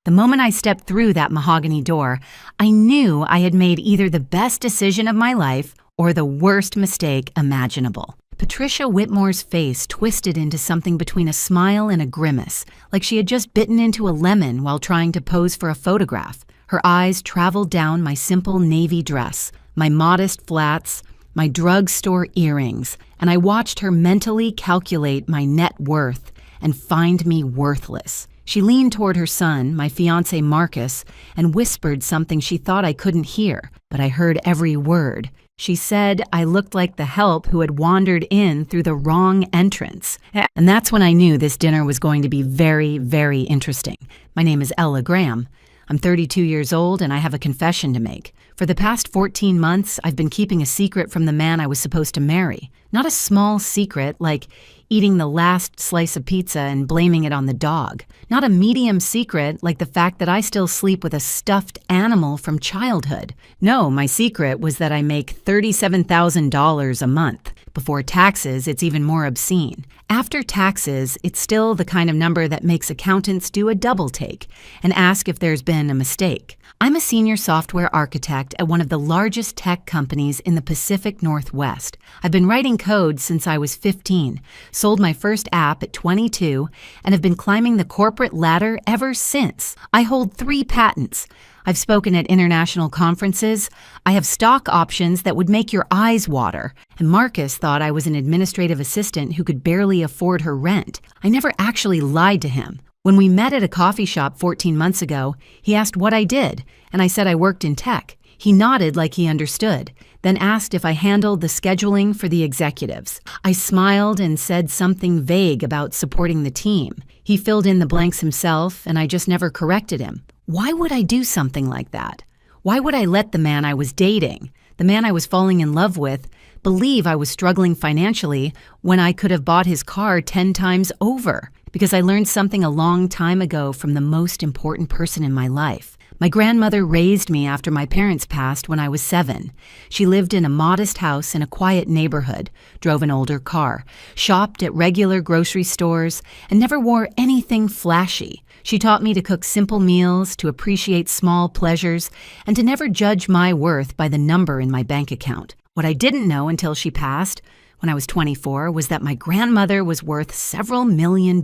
The moment I stepped through that mahogany door, I knew I had made either the best decision of my life or the worst mistake imaginable. Patricia Whitmore's face twisted into something between a smile and a grimace, like she had just bitten into a lemon while trying to pose for a photograph. Her eyes traveled down my simple navy dress, my modest flats, my drugstore earrings, and I watched her mentally calculate my net worth and find me worthless. She leaned toward her son, my fiancé Marcus, and whispered something she thought I couldn't hear, but I heard every word. She said I looked like the help who had wandered in through the wrong entrance. And that's when I knew this dinner was going to be very, very interesting. My name is Ella Graham. I'm 32 years old and I have a confession to make. For the past 14 months, I've been keeping a secret from the man I was supposed to marry. Not a small secret like eating the last slice of pizza and blaming it on the dog. Not a medium secret like the fact that I still sleep with a stuffed animal from childhood. No, my secret was that I make $37,000 a month. Before taxes, it's even more obscene. After taxes, it's still the kind of number that makes accountants do a double take and ask if there's been a mistake. I'm a senior software architect at one of the largest tech companies in the Pacific Northwest. I've been writing code since I was 15, sold my first app at 22, and have been climbing the corporate ladder ever since. I hold 3 patents. I've spoken at international conferences. I have stock options that would make your eyes water. And Marcus thought I was an administrative assistant who could barely afford her rent. I never actually lied to him. When we met at a coffee shop 14 months ago, he asked what I did, and I said I worked in tech. He nodded like he understood, then asked if I handled the scheduling for the executives. I smiled and said something vague about supporting the team. He filled in the blanks himself, and I just never corrected him. Why would I do something like that? Why would I let the man I was dating, the man I was falling in love with, believe I was struggling financially when I could have bought his car 10 times over? Because I learned something a long time ago from the most important person in my life. My grandmother raised me after my parents passed when I was 7. She lived in a modest house in a quiet neighborhood, drove an older car, shopped at regular grocery stores, and never wore anything flashy. She taught me to cook simple meals, to appreciate small pleasures, and to never judge my worth by the number in my bank account. What I didn't know until she passed, when I was 24, was that my grandmother was worth several $million.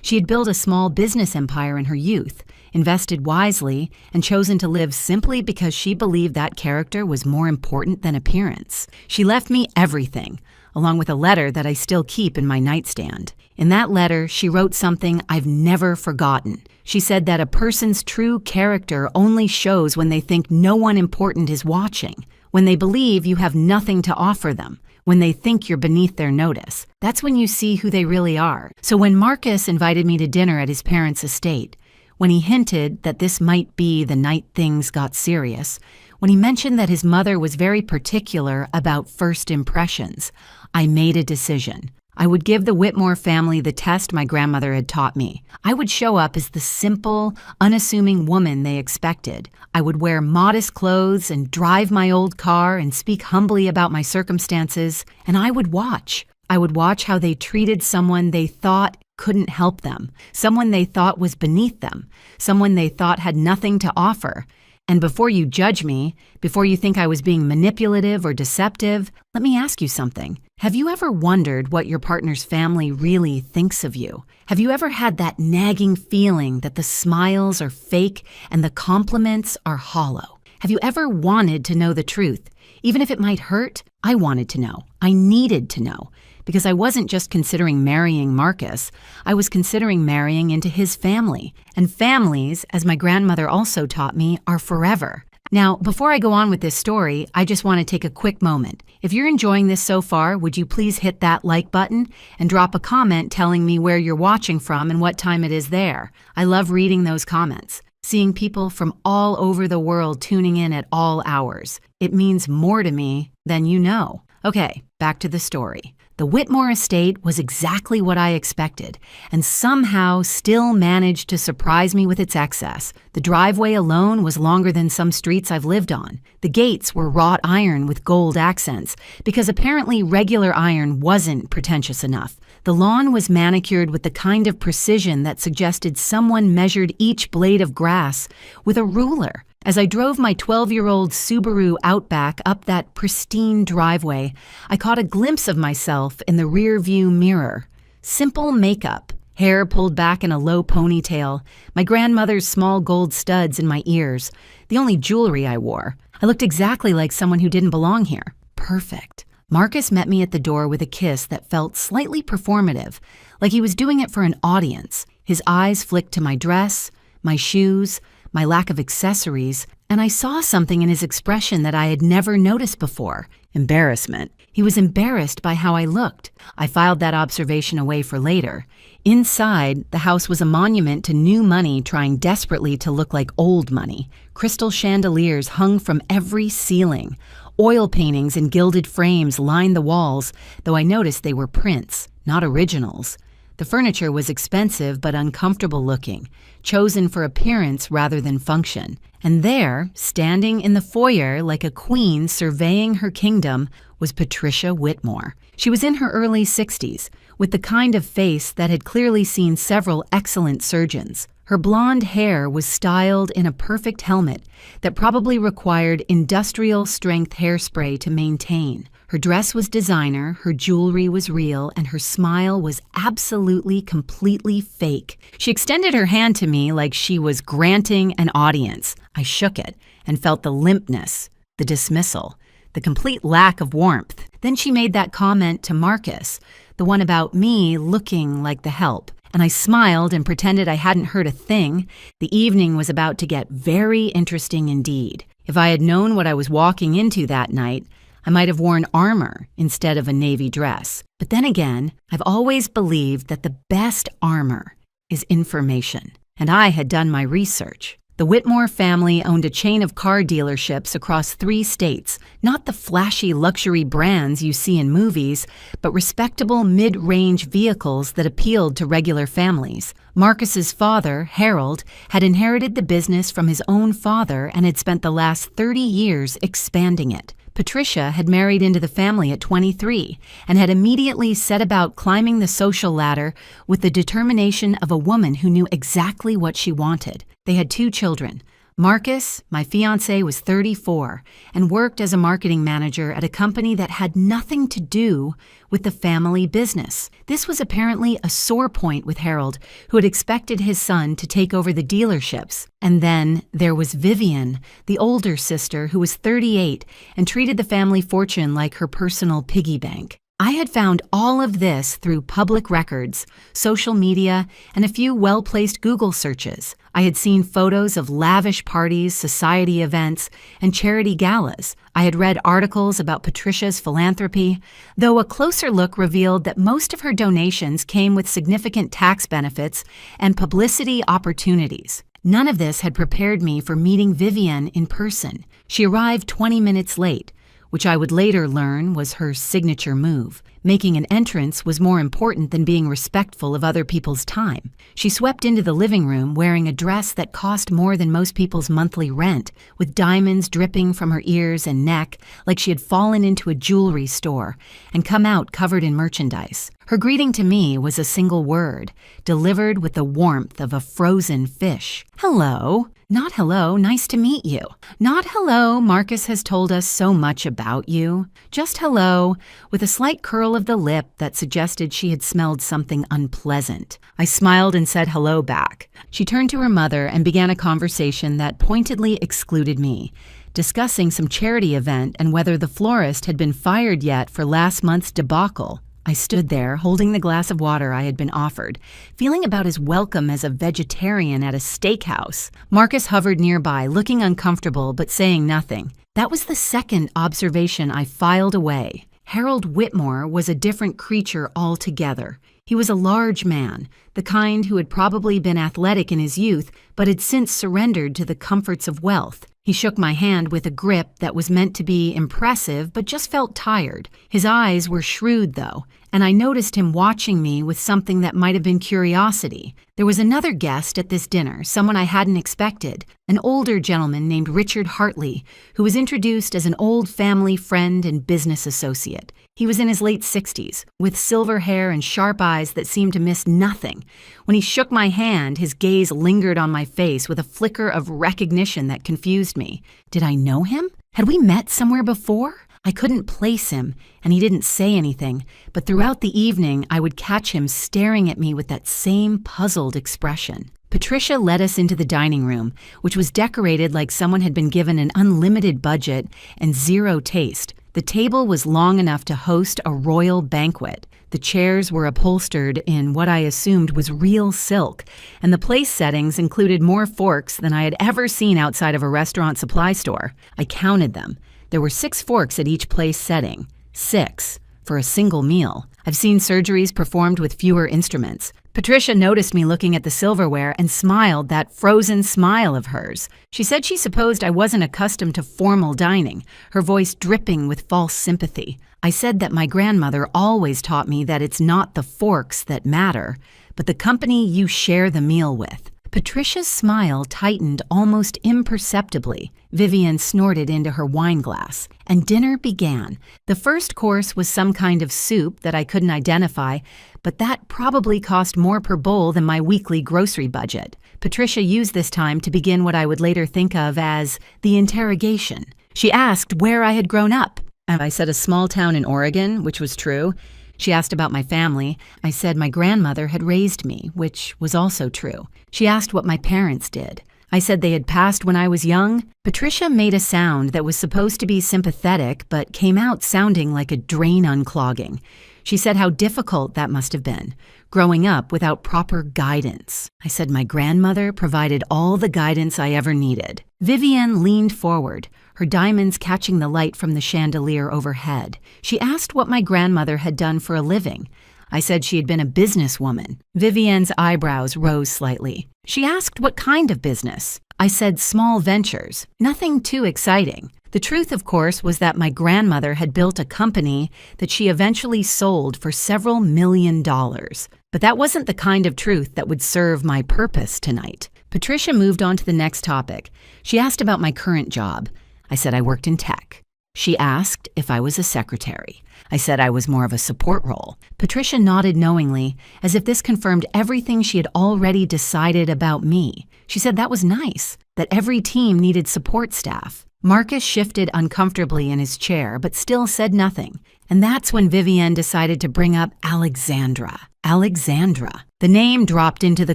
She had built a small business empire in her youth, invested wisely, and chosen to live simply because she believed that character was more important than appearance. She left me everything, along with a letter that I still keep in my nightstand. In that letter, she wrote something I've never forgotten. She said that a person's true character only shows when they think no one important is watching, when they believe you have nothing to offer them, when they think you're beneath their notice. That's when you see who they really are. So when Marcus invited me to dinner at his parents' estate, when he hinted that this might be the night things got serious, when he mentioned that his mother was very particular about first impressions, I made a decision. I would give the Whitmore family the test my grandmother had taught me. I would show up as the simple, unassuming woman they expected. I would wear modest clothes and drive my old car and speak humbly about my circumstances, and I would watch. I would watch how they treated someone they thought couldn't help them, someone they thought was beneath them, someone they thought had nothing to offer. And before you judge me, before you think I was being manipulative or deceptive, let me ask you something. Have you ever wondered what your partner's family really thinks of you? Have you ever had that nagging feeling that the smiles are fake and the compliments are hollow? Have you ever wanted to know the truth? Even if it might hurt, I wanted to know. I needed to know. Because I wasn't just considering marrying Marcus, I was considering marrying into his family. And families, as my grandmother also taught me, are forever. Now, before I go on with this story, I just want to take a quick moment. If you're enjoying this so far, would you please hit that like button and drop a comment telling me where you're watching from and what time it is there? I love reading those comments. Seeing people from all over the world tuning in at all hours. It means more to me than you know. Okay, back to the story. The Whitmore estate was exactly what I expected, and somehow still managed to surprise me with its excess. The driveway alone was longer than some streets I've lived on. The gates were wrought iron with gold accents, because apparently regular iron wasn't pretentious enough. The lawn was manicured with the kind of precision that suggested someone measured each blade of grass with a ruler. As I drove my 12-year-old Subaru Outback up that pristine driveway, I caught a glimpse of myself in the rear-view mirror. Simple makeup, hair pulled back in a low ponytail, my grandmother's small gold studs in my ears, the only jewelry I wore. I looked exactly like someone who didn't belong here. Perfect. Marcus met me at the door with a kiss that felt slightly performative, like he was doing it for an audience. His eyes flicked to my dress, my shoes, my lack of accessories, and I saw something in his expression that I had never noticed before. Embarrassment. He was embarrassed by how I looked. I filed that observation away for later. Inside, the house was a monument to new money trying desperately to look like old money. Crystal chandeliers hung from every ceiling. Oil paintings in gilded frames lined the walls, though I noticed they were prints, not originals. The furniture was expensive but uncomfortable looking, chosen for appearance rather than function. And there, standing in the foyer like a queen surveying her kingdom, was Patricia Whitmore. She was in her early 60s, with the kind of face that had clearly seen several excellent surgeons. Her blonde hair was styled in a perfect helmet that probably required industrial-strength hairspray to maintain. Her dress was designer, her jewelry was real, and her smile was absolutely, completely fake. She extended her hand to me like she was granting an audience. I shook it and felt the limpness, the dismissal, the complete lack of warmth. Then she made that comment to Marcus, the one about me looking like the help. And I smiled and pretended I hadn't heard a thing. The evening was about to get very interesting indeed. If I had known what I was walking into that night, I might have worn armor instead of a navy dress. But then again, I've always believed that the best armor is information. And I had done my research. The Whitmore family owned a chain of car dealerships across 3 states, not the flashy luxury brands you see in movies, but respectable mid-range vehicles that appealed to regular families. Marcus's father, Harold, had inherited the business from his own father and had spent the last 30 years expanding it. Patricia had married into the family at 23 and had immediately set about climbing the social ladder with the determination of a woman who knew exactly what she wanted. They had 2 children. Marcus, my fiancé, was 34 and worked as a marketing manager at a company that had nothing to do with the family business. This was apparently a sore point with Harold, who had expected his son to take over the dealerships. And then there was Vivian, the older sister, who was 38 and treated the family fortune like her personal piggy bank. I had found all of this through public records, social media, and a few well-placed Google searches. I had seen photos of lavish parties, society events, and charity galas. I had read articles about Patricia's philanthropy, though a closer look revealed that most of her donations came with significant tax benefits and publicity opportunities. None of this had prepared me for meeting Vivian in person. She arrived 20 minutes late, which I would later learn was her signature move. Making an entrance was more important than being respectful of other people's time. She swept into the living room wearing a dress that cost more than most people's monthly rent, with diamonds dripping from her ears and neck like she had fallen into a jewelry store and come out covered in merchandise. Her greeting to me was a single word, delivered with the warmth of a frozen fish. Hello. Not hello, nice to meet you. Not hello, Marcus has told us so much about you. Just hello, with a slight curl of the lip that suggested she had smelled something unpleasant. I smiled and said hello back. She turned to her mother and began a conversation that pointedly excluded me, discussing some charity event and whether the florist had been fired yet for last month's debacle. I stood there, holding the glass of water I had been offered, feeling about as welcome as a vegetarian at a steakhouse. Marcus hovered nearby, looking uncomfortable but saying nothing. That was the second observation I filed away. Harold Whitmore was a different creature altogether. He was a large man, the kind who had probably been athletic in his youth but had since surrendered to the comforts of wealth. He shook my hand with a grip that was meant to be impressive but just felt tired. His eyes were shrewd, though, and I noticed him watching me with something that might have been curiosity. There was another guest at this dinner, someone I hadn't expected, an older gentleman named Richard Hartley, who was introduced as an old family friend and business associate. He was in his late 60s, with silver hair and sharp eyes that seemed to miss nothing. When he shook my hand, his gaze lingered on my face with a flicker of recognition that confused me. Did I know him? Had we met somewhere before? I couldn't place him, and he didn't say anything, but throughout the evening I would catch him staring at me with that same puzzled expression. Patricia led us into the dining room, which was decorated like someone had been given an unlimited budget and zero taste. The table was long enough to host a royal banquet. The chairs were upholstered in what I assumed was real silk, and the place settings included more forks than I had ever seen outside of a restaurant supply store. I counted them. There were 6 forks at each place setting. 6 for a single meal. I've seen surgeries performed with fewer instruments. Patricia noticed me looking at the silverware and smiled that frozen smile of hers. She said she supposed I wasn't accustomed to formal dining, her voice dripping with false sympathy. I said that my grandmother always taught me that it's not the forks that matter, but the company you share the meal with. Patricia's smile tightened almost imperceptibly. Vivian snorted into her wine glass, and dinner began. The first course was some kind of soup that I couldn't identify, but that probably cost more per bowl than my weekly grocery budget. Patricia used this time to begin what I would later think of as the interrogation. She asked where I had grown up, and I said a small town in Oregon, which was true. She asked about my family. I said my grandmother had raised me, which was also true. She asked what my parents did. I said they had passed when I was young. Patricia made a sound that was supposed to be sympathetic, but came out sounding like a drain unclogging. She said how difficult that must have been, growing up without proper guidance. I said my grandmother provided all the guidance I ever needed. Vivian leaned forward, her diamonds catching the light from the chandelier overhead. She asked what my grandmother had done for a living. I said she had been a businesswoman. Vivian's eyebrows rose slightly. She asked what kind of business. I said small ventures, nothing too exciting. The truth, of course, was that my grandmother had built a company that she eventually sold for several $1,000,000. But that wasn't the kind of truth that would serve my purpose tonight. Patricia moved on to the next topic. She asked about my current job. I said I worked in tech. She asked if I was a secretary. I said I was more of a support role. Patricia nodded knowingly, as if this confirmed everything she had already decided about me. She said that was nice, that every team needed support staff. Marcus shifted uncomfortably in his chair, but still said nothing. And that's when Vivian decided to bring up Alexandra. Alexandra. The name dropped into the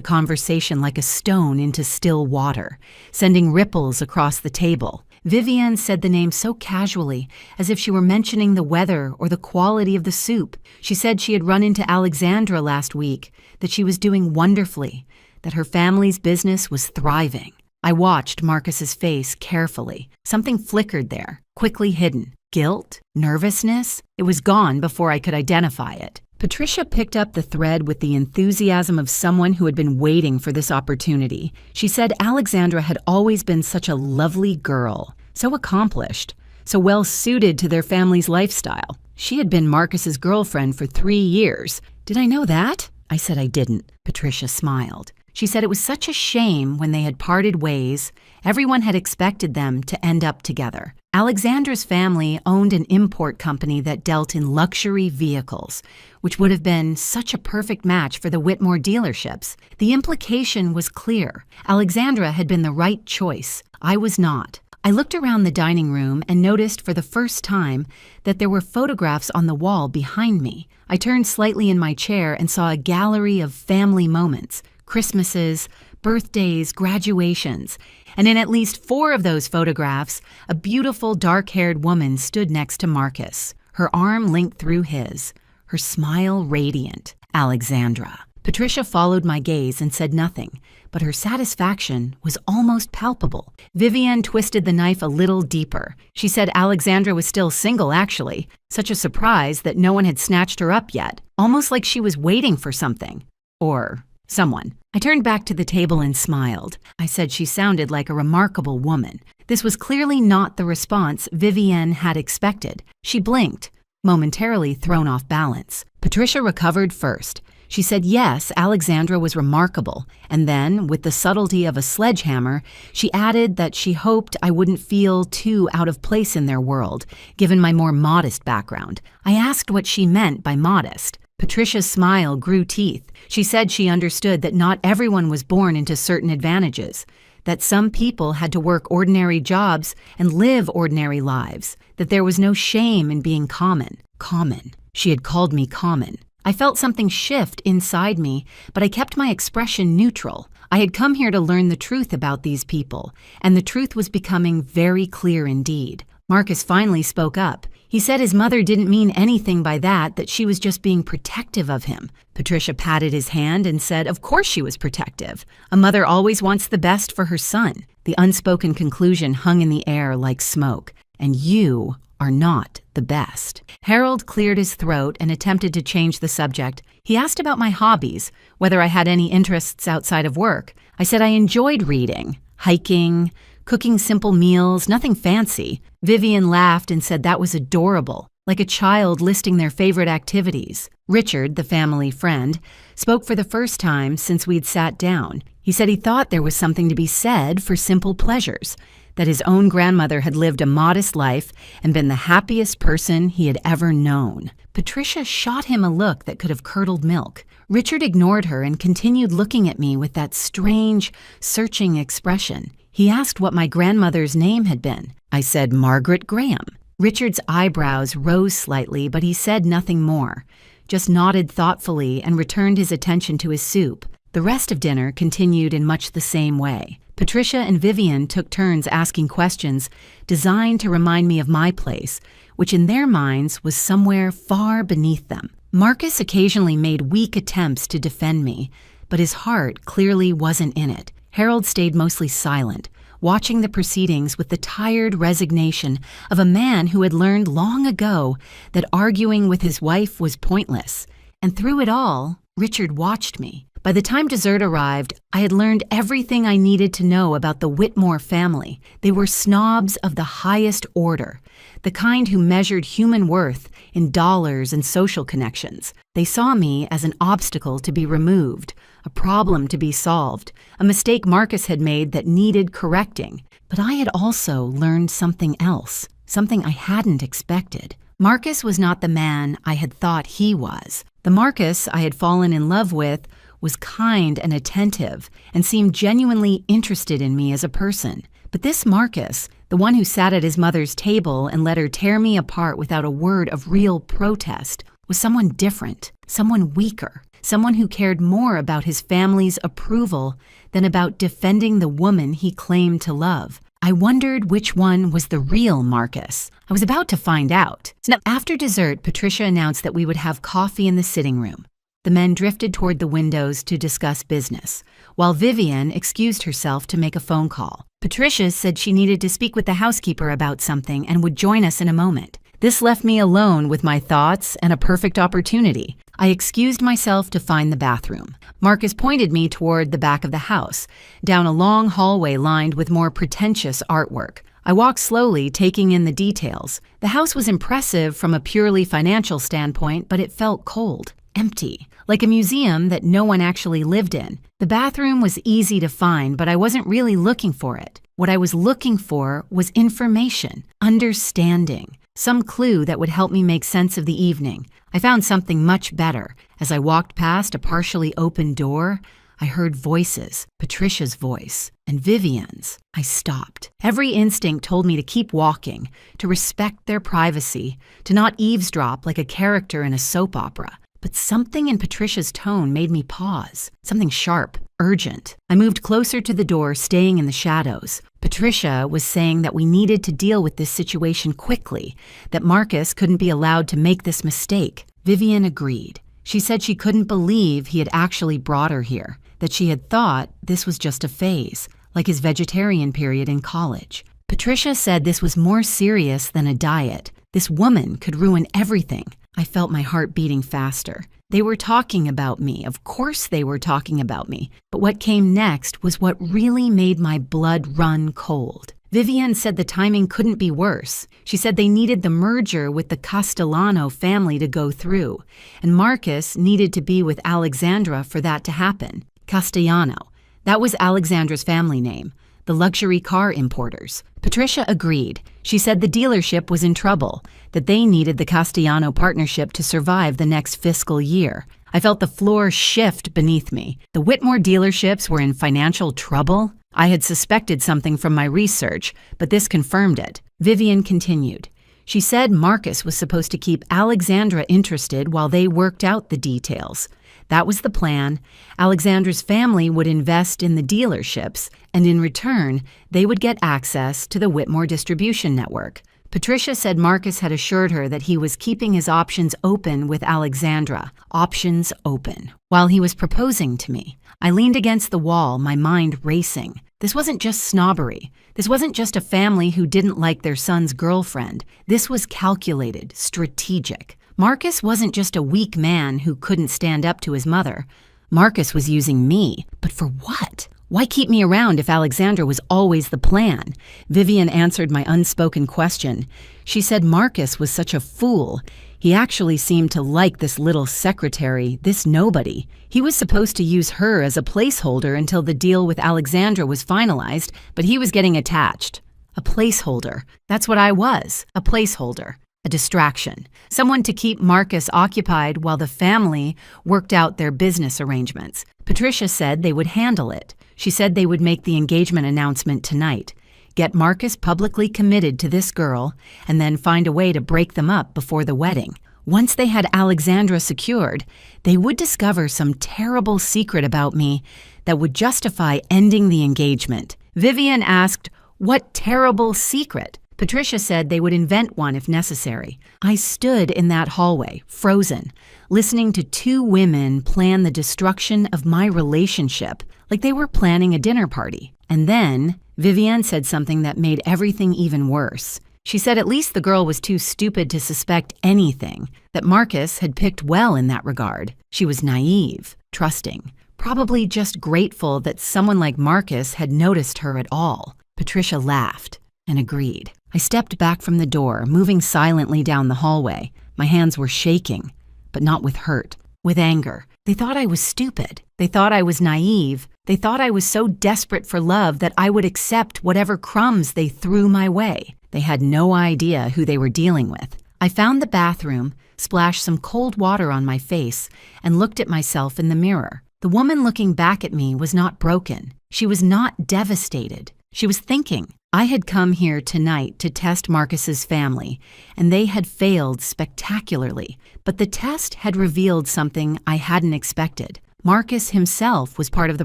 conversation like a stone into still water, sending ripples across the table. Vivian said the name so casually, as if she were mentioning the weather or the quality of the soup. She said she had run into Alexandra last week, that she was doing wonderfully, that her family's business was thriving. I watched Marcus's face carefully. Something flickered there, quickly hidden. Guilt? Nervousness? It was gone before I could identify it. Patricia picked up the thread with the enthusiasm of someone who had been waiting for this opportunity. She said Alexandra had always been such a lovely girl, so accomplished, so well suited to their family's lifestyle. She had been Marcus's girlfriend for 3 years. Did I know that? I said I didn't. Patricia smiled. She said it was such a shame when they had parted ways. Everyone had expected them to end up together. Alexandra's family owned an import company that dealt in luxury vehicles, which would have been such a perfect match for the Whitmore dealerships. The implication was clear. Alexandra had been the right choice. I was not. I looked around the dining room and noticed for the first time that there were photographs on the wall behind me. I turned slightly in my chair and saw a gallery of family moments, Christmases, birthdays, graduations, and in at least 4 of those photographs, a beautiful dark-haired woman stood next to Marcus, her arm linked through his, her smile radiant. Alexandra. Patricia followed my gaze and said nothing, but her satisfaction was almost palpable. Vivian twisted the knife a little deeper. She said Alexandra was still single, actually. Such a surprise that no one had snatched her up yet, almost like she was waiting for something. Or someone. I turned back to the table and smiled. I said she sounded like a remarkable woman. This was clearly not the response Vivienne had expected. She blinked, momentarily thrown off balance. Patricia recovered first. She said yes, Alexandra was remarkable, and then, with the subtlety of a sledgehammer, she added that she hoped I wouldn't feel too out of place in their world, given my more modest background. I asked what she meant by modest. Patricia's smile grew teeth. She said she understood that not everyone was born into certain advantages, that some people had to work ordinary jobs and live ordinary lives, that there was no shame in being common. Common. She had called me common. I felt something shift inside me, but I kept my expression neutral. I had come here to learn the truth about these people, and the truth was becoming very clear indeed. Marcus finally spoke up. He said his mother didn't mean anything by that she was just being protective of him. Patricia patted his hand and said, of course she was protective. A mother always wants the best for her son. The unspoken conclusion hung in the air like smoke. And you are not the best. Harold cleared his throat and attempted to change the subject. He asked about my hobbies, whether I had any interests outside of work. I said I enjoyed reading, hiking, cooking simple meals, nothing fancy. Vivienne laughed and said that was adorable, like a child listing their favorite activities. Richard, the family friend, spoke for the first time since we'd sat down. He said he thought there was something to be said for simple pleasures, that his own grandmother had lived a modest life and been the happiest person he had ever known. Patricia shot him a look that could have curdled milk. Richard ignored her and continued looking at me with that strange, searching expression. He asked what my grandmother's name had been. I said, Margaret Graham. Richard's eyebrows rose slightly, but he said nothing more, just nodded thoughtfully and returned his attention to his soup. The rest of dinner continued in much the same way. Patricia and Vivienne took turns asking questions designed to remind me of my place, which in their minds was somewhere far beneath them. Marcus occasionally made weak attempts to defend me, but his heart clearly wasn't in it. Harold stayed mostly silent, watching the proceedings with the tired resignation of a man who had learned long ago that arguing with his wife was pointless. And through it all, Richard watched me. By the time dessert arrived, I had learned everything I needed to know about the Whitmore family. They were snobs of the highest order, the kind who measured human worth in dollars and social connections. They saw me as an obstacle to be removed, a problem to be solved, a mistake Marcus had made that needed correcting. But I had also learned something else, something I hadn't expected. Marcus was not the man I had thought he was. The Marcus I had fallen in love with was kind and attentive and seemed genuinely interested in me as a person. But this Marcus, the one who sat at his mother's table and let her tear me apart without a word of real protest, was someone different, someone weaker, someone who cared more about his family's approval than about defending the woman he claimed to love. I wondered which one was the real Marcus. I was about to find out. After dessert, Patricia announced that we would have coffee in the sitting room. The men drifted toward the windows to discuss business, while Vivienne excused herself to make a phone call. Patricia said she needed to speak with the housekeeper about something and would join us in a moment. This left me alone with my thoughts and a perfect opportunity. I excused myself to find the bathroom. Marcus pointed me toward the back of the house, down a long hallway lined with more pretentious artwork. I walked slowly, taking in the details. The house was impressive from a purely financial standpoint, but it felt cold, empty, like a museum that no one actually lived in. The bathroom was easy to find, but I wasn't really looking for it. What I was looking for was information, understanding, some clue that would help me make sense of the evening. I found something much better. As I walked past a partially open door, I heard voices, Patricia's voice, and Vivienne's. I stopped. Every instinct told me to keep walking, to respect their privacy, to not eavesdrop like a character in a soap opera. But something in Patricia's tone made me pause, something sharp, urgent. I moved closer to the door, staying in the shadows. Patricia was saying that we needed to deal with this situation quickly, that Marcus couldn't be allowed to make this mistake. Vivienne agreed. She said she couldn't believe he had actually brought her here, that she had thought this was just a phase, like his vegetarian period in college. Patricia said this was more serious than a diet. This woman could ruin everything. I felt my heart beating faster. They were talking about me. Of course they were talking about me. But what came next was what really made my blood run cold. Vivian said the timing couldn't be worse. She said they needed the merger with the Castellano family to go through, and Marcus needed to be with Alexandra for that to happen. Castellano. That was Alexandra's family name, the luxury car importers. Patricia agreed. She said the dealership was in trouble, that they needed the Castellano partnership to survive the next fiscal year. I felt the floor shift beneath me. The Whitmore dealerships were in financial trouble? I had suspected something from my research, but this confirmed it. Vivian continued. She said Marcus was supposed to keep Alexandra interested while they worked out the details. That was the plan. Alexandra's family would invest in the dealerships, and in return, they would get access to the Whitmore distribution network. Patricia said Marcus had assured her that he was keeping his options open with Alexandra. Options open. While he was proposing to me, I leaned against the wall, my mind racing. This wasn't just snobbery. This wasn't just a family who didn't like their son's girlfriend. This was calculated, strategic. Marcus wasn't just a weak man who couldn't stand up to his mother. Marcus was using me. But for what? Why keep me around if Alexandra was always the plan? Vivian answered my unspoken question. She said Marcus was such a fool. He actually seemed to like this little secretary, this nobody. He was supposed to use her as a placeholder until the deal with Alexandra was finalized, but he was getting attached. A placeholder. That's what I was, a placeholder. A distraction. Someone to keep Marcus occupied while the family worked out their business arrangements. Patricia said they would handle it. She said they would make the engagement announcement tonight, get Marcus publicly committed to this girl, and then find a way to break them up before the wedding. Once they had Alexandra secured, they would discover some terrible secret about me that would justify ending the engagement. Vivian asked, "What terrible secret?" Patricia said they would invent one if necessary. I stood in that hallway, frozen, listening to two women plan the destruction of my relationship like they were planning a dinner party. And then Vivian said something that made everything even worse. She said at least the girl was too stupid to suspect anything, that Marcus had picked well in that regard. She was naive, trusting, probably just grateful that someone like Marcus had noticed her at all. Patricia laughed and agreed. I stepped back from the door, moving silently down the hallway. My hands were shaking, but not with hurt, with anger. They thought I was stupid. They thought I was naive. They thought I was so desperate for love that I would accept whatever crumbs they threw my way. They had no idea who they were dealing with. I found the bathroom, splashed some cold water on my face, and looked at myself in the mirror. The woman looking back at me was not broken. She was not devastated. She was thinking. I had come here tonight to test Marcus's family, and they had failed spectacularly. But the test had revealed something I hadn't expected. Marcus himself was part of the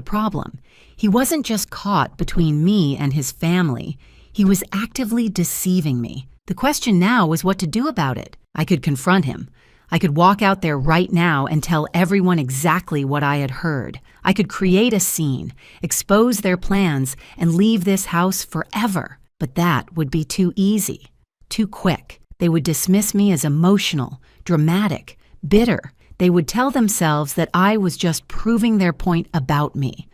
problem. He wasn't just caught between me and his family. He was actively deceiving me. The question now was what to do about it. I could confront him. I could walk out there right now and tell everyone exactly what I had heard. I could create a scene, expose their plans, and leave this house forever. But that would be too easy, too quick. They would dismiss me as emotional, dramatic, bitter. They would tell themselves that I was just proving their point about me.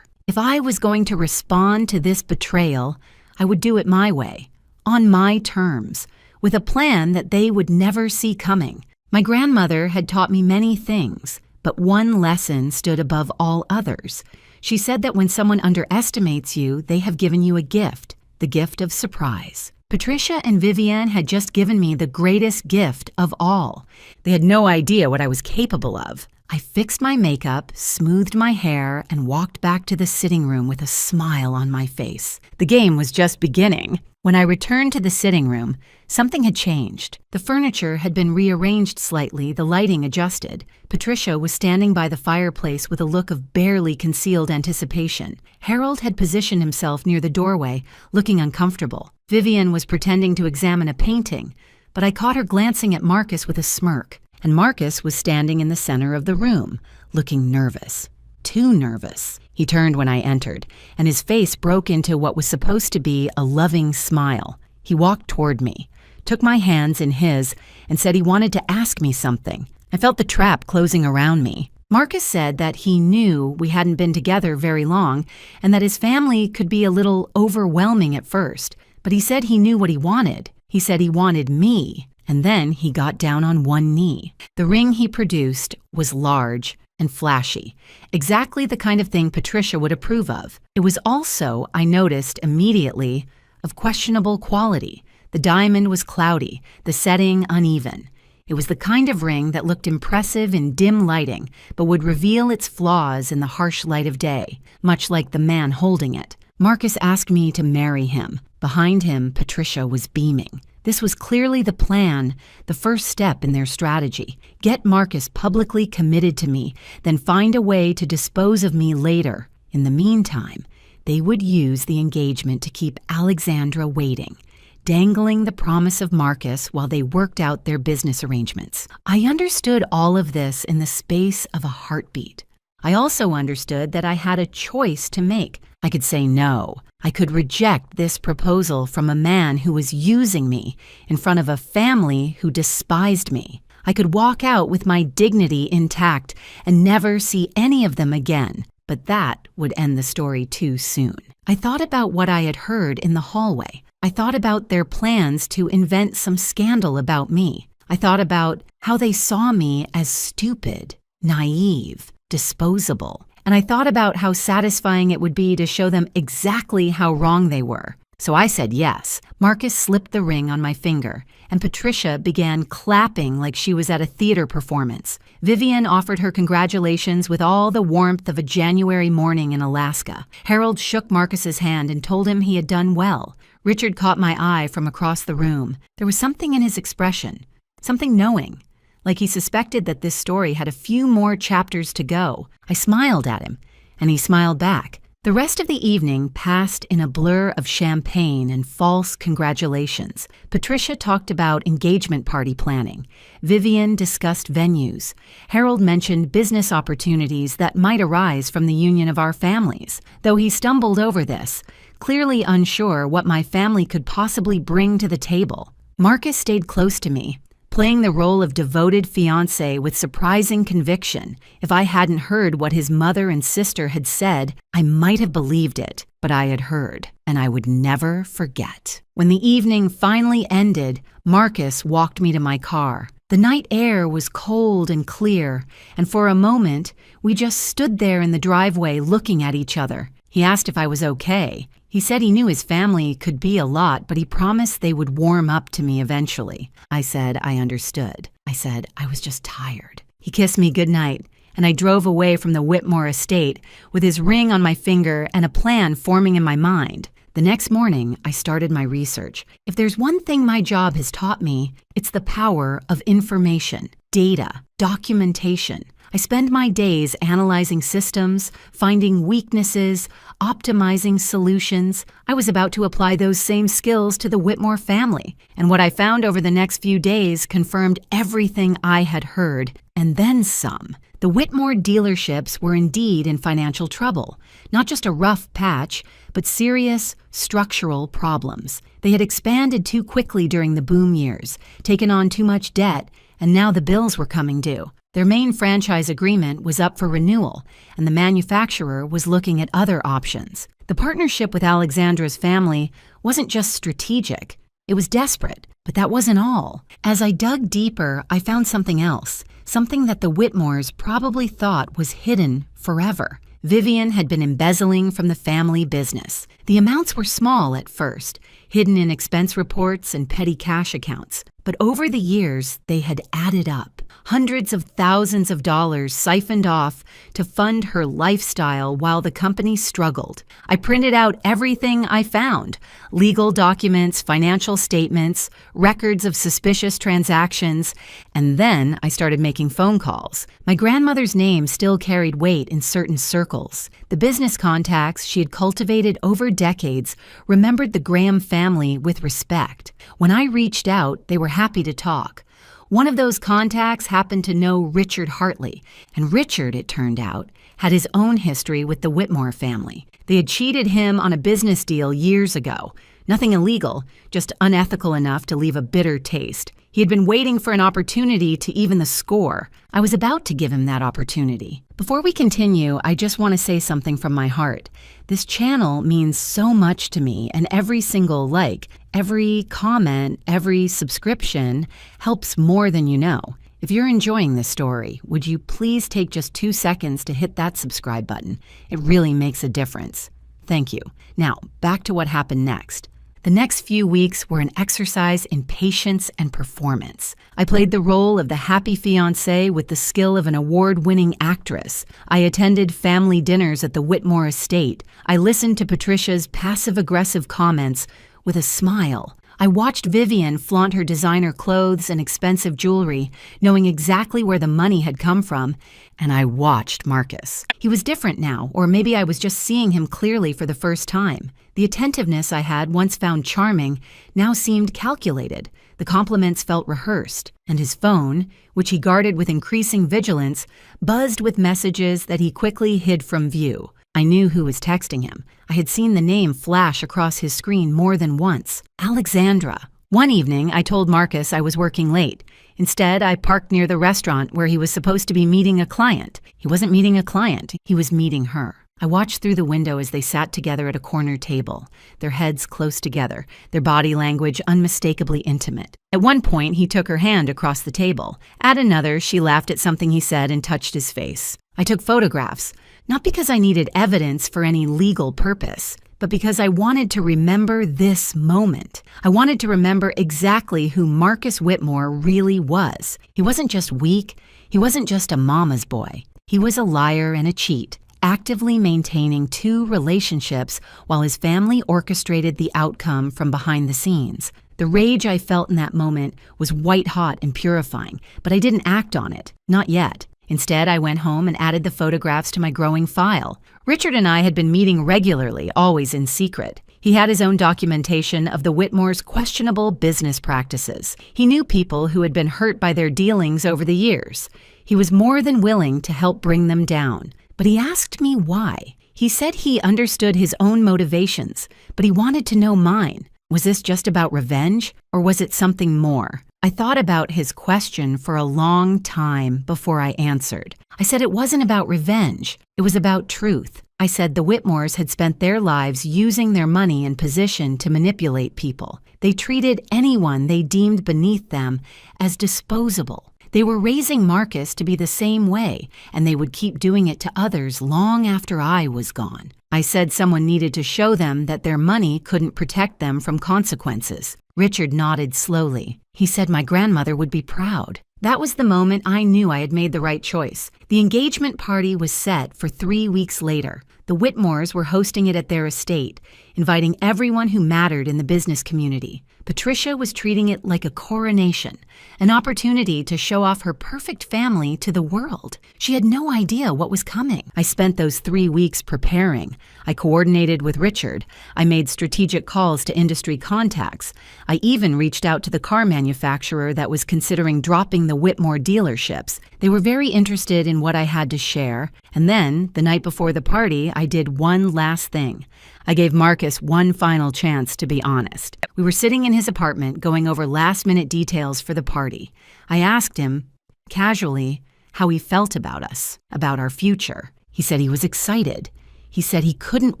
If I was going to respond to this betrayal, I would do it my way, on my terms, with a plan that they would never see coming. My grandmother had taught me many things, but one lesson stood above all others. She said that when someone underestimates you, they have given you a gift, the gift of surprise. Patricia and Vivian had just given me the greatest gift of all. They had no idea what I was capable of. I fixed my makeup, smoothed my hair, and walked back to the sitting room with a smile on my face. The game was just beginning. When I returned to the sitting room, something had changed. The furniture had been rearranged slightly, the lighting adjusted. Patricia was standing by the fireplace with a look of barely concealed anticipation. Harold had positioned himself near the doorway, looking uncomfortable. Vivian was pretending to examine a painting, but I caught her glancing at Marcus with a smirk, and Marcus was standing in the center of the room, looking nervous. Too nervous. He turned when I entered, and his face broke into what was supposed to be a loving smile. He walked toward me, took my hands in his, and said he wanted to ask me something. I felt the trap closing around me. Marcus said that he knew we hadn't been together very long and that his family could be a little overwhelming at first, but he said he knew what he wanted. He said he wanted me, and then he got down on one knee. The ring he produced was large and flashy, exactly the kind of thing Patricia would approve of. It was also, I noticed immediately, of questionable quality. The diamond was cloudy, the setting uneven. It was the kind of ring that looked impressive in dim lighting, but would reveal its flaws in the harsh light of day, much like the man holding it. Marcus asked me to marry him. Behind him, Patricia was beaming. This was clearly the plan, the first step in their strategy. Get Marcus publicly committed to me, then find a way to dispose of me later. In the meantime, they would use the engagement to keep Alexandra waiting, dangling the promise of Marcus while they worked out their business arrangements. I understood all of this in the space of a heartbeat. I also understood that I had a choice to make. I could say no. I could reject this proposal from a man who was using me in front of a family who despised me. I could walk out with my dignity intact and never see any of them again, but that would end the story too soon. I thought about what I had heard in the hallway. I thought about their plans to invent some scandal about me. I thought about how they saw me as stupid, naive, disposable. And I thought about how satisfying it would be to show them exactly how wrong they were. So I said yes. Marcus slipped the ring on my finger, and Patricia began clapping like she was at a theater performance. Vivian offered her congratulations with all the warmth of a January morning in Alaska. Harold shook Marcus's hand and told him he had done well. Richard caught my eye from across the room. There was something in his expression, something knowing, like he suspected that this story had a few more chapters to go. I smiled at him, and he smiled back. The rest of the evening passed in a blur of champagne and false congratulations. Patricia talked about engagement party planning. Vivian discussed venues. Harold mentioned business opportunities that might arise from the union of our families, though he stumbled over this, clearly unsure what my family could possibly bring to the table. Marcus stayed close to me, playing the role of devoted fiancé with surprising conviction. If I hadn't heard what his mother and sister had said, I might have believed it, but I had heard, and I would never forget. When the evening finally ended, Marcus walked me to my car. The night air was cold and clear, and for a moment, we just stood there in the driveway looking at each other. He asked if I was okay. He said he knew his family could be a lot, but he promised they would warm up to me eventually. I said I understood. I said I was just tired. He kissed me goodnight, and I drove away from the Whitmore estate with his ring on my finger and a plan forming in my mind. The next morning, I started my research. If there's one thing my job has taught me, it's the power of information, data, documentation. I spend my days analyzing systems, finding weaknesses, optimizing solutions. I was about to apply those same skills to the Whitmore family, and what I found over the next few days confirmed everything I had heard, and then some. The Whitmore dealerships were indeed in financial trouble, not just a rough patch, but serious structural problems. They had expanded too quickly during the boom years, taken on too much debt, and now the bills were coming due. Their main franchise agreement was up for renewal, and the manufacturer was looking at other options. The partnership with Alexandra's family wasn't just strategic, it was desperate, but that wasn't all. As I dug deeper, I found something else, something that the Whitmores probably thought was hidden forever. Vivian had been embezzling from the family business. The amounts were small at first, hidden in expense reports and petty cash accounts. But over the years, they had added up. Hundreds of thousands of dollars siphoned off to fund her lifestyle while the company struggled. I printed out everything I found: legal documents, financial statements, records of suspicious transactions, and then I started making phone calls. My grandmother's name still carried weight in certain circles. The business contacts she had cultivated over decades remembered the Graham family with respect. When I reached out, they were happy to talk. One of those contacts happened to know Richard Hartley, and Richard, it turned out, had his own history with the Whitmore family. They had cheated him on a business deal years ago, Nothing illegal, just unethical enough to leave a bitter taste. He had been waiting for an opportunity to even the score. I was about to give him that opportunity. Before we continue, I just want to say something from my heart. This channel means so much to me, and every single like, every comment, every subscription helps more than you know. If you're enjoying this story, would you please take just 2 seconds to hit that subscribe button? It really makes a difference. Thank you. Now, back to what happened next. The next few weeks were an exercise in patience and performance. I played the role of the happy fiancé with the skill of an award-winning actress. I attended family dinners at the Whitmore estate. I listened to Patricia's passive-aggressive comments with a smile. I watched Vivian flaunt her designer clothes and expensive jewelry, knowing exactly where the money had come from, and I watched Marcus. He was different now, or maybe I was just seeing him clearly for the first time. The attentiveness I had once found charming now seemed calculated. The compliments felt rehearsed, and his phone, which he guarded with increasing vigilance, buzzed with messages that he quickly hid from view. I knew who was texting him. I had seen the name flash across his screen more than once. Alexandra. One evening, I told Marcus I was working late. Instead, I parked near the restaurant where he was supposed to be meeting a client. He wasn't meeting a client, he was meeting her. I watched through the window as they sat together at a corner table, their heads close together, their body language unmistakably intimate. At one point, he took her hand across the table. At another, she laughed at something he said and touched his face. I took photographs, not because I needed evidence for any legal purpose, but because I wanted to remember this moment. I wanted to remember exactly who Marcus Whitmore really was. He wasn't just weak. He wasn't just a mama's boy. He was a liar and a cheat, actively maintaining 2 relationships while his family orchestrated the outcome from behind the scenes. The rage I felt in that moment was white-hot and purifying, but I didn't act on it. Not yet. Instead, I went home and added the photographs to my growing file. Richard and I had been meeting regularly, always in secret. He had his own documentation of the Whitmores' questionable business practices. He knew people who had been hurt by their dealings over the years. He was more than willing to help bring them down. But he asked me why. He said he understood his own motivations, but he wanted to know mine. Was this just about revenge, or was it something more? I thought about his question for a long time before I answered. I said it wasn't about revenge. It was about truth. I said the Whitmores had spent their lives using their money and position to manipulate people. They treated anyone they deemed beneath them as disposable. They were raising Marcus to be the same way, and they would keep doing it to others long after I was gone. I said someone needed to show them that their money couldn't protect them from consequences. Richard nodded slowly. He said my grandmother would be proud. That was the moment I knew I had made the right choice. The engagement party was set for 3 weeks later. The Whitmores were hosting it at their estate, inviting everyone who mattered in the business community. Patricia was treating it like a coronation, an opportunity to show off her perfect family to the world. She had no idea what was coming. I spent those 3 weeks preparing. I coordinated with Richard. I made strategic calls to industry contacts. I even reached out to the car manufacturer that was considering dropping the Whitmore dealerships. They were very interested in what I had to share. And then, the night before the party, I did one last thing. I gave Marcus one final chance to be honest. We were sitting in his apartment going over last-minute details for the party. I asked him, casually, how he felt about us, about our future. He said he was excited. He said he couldn't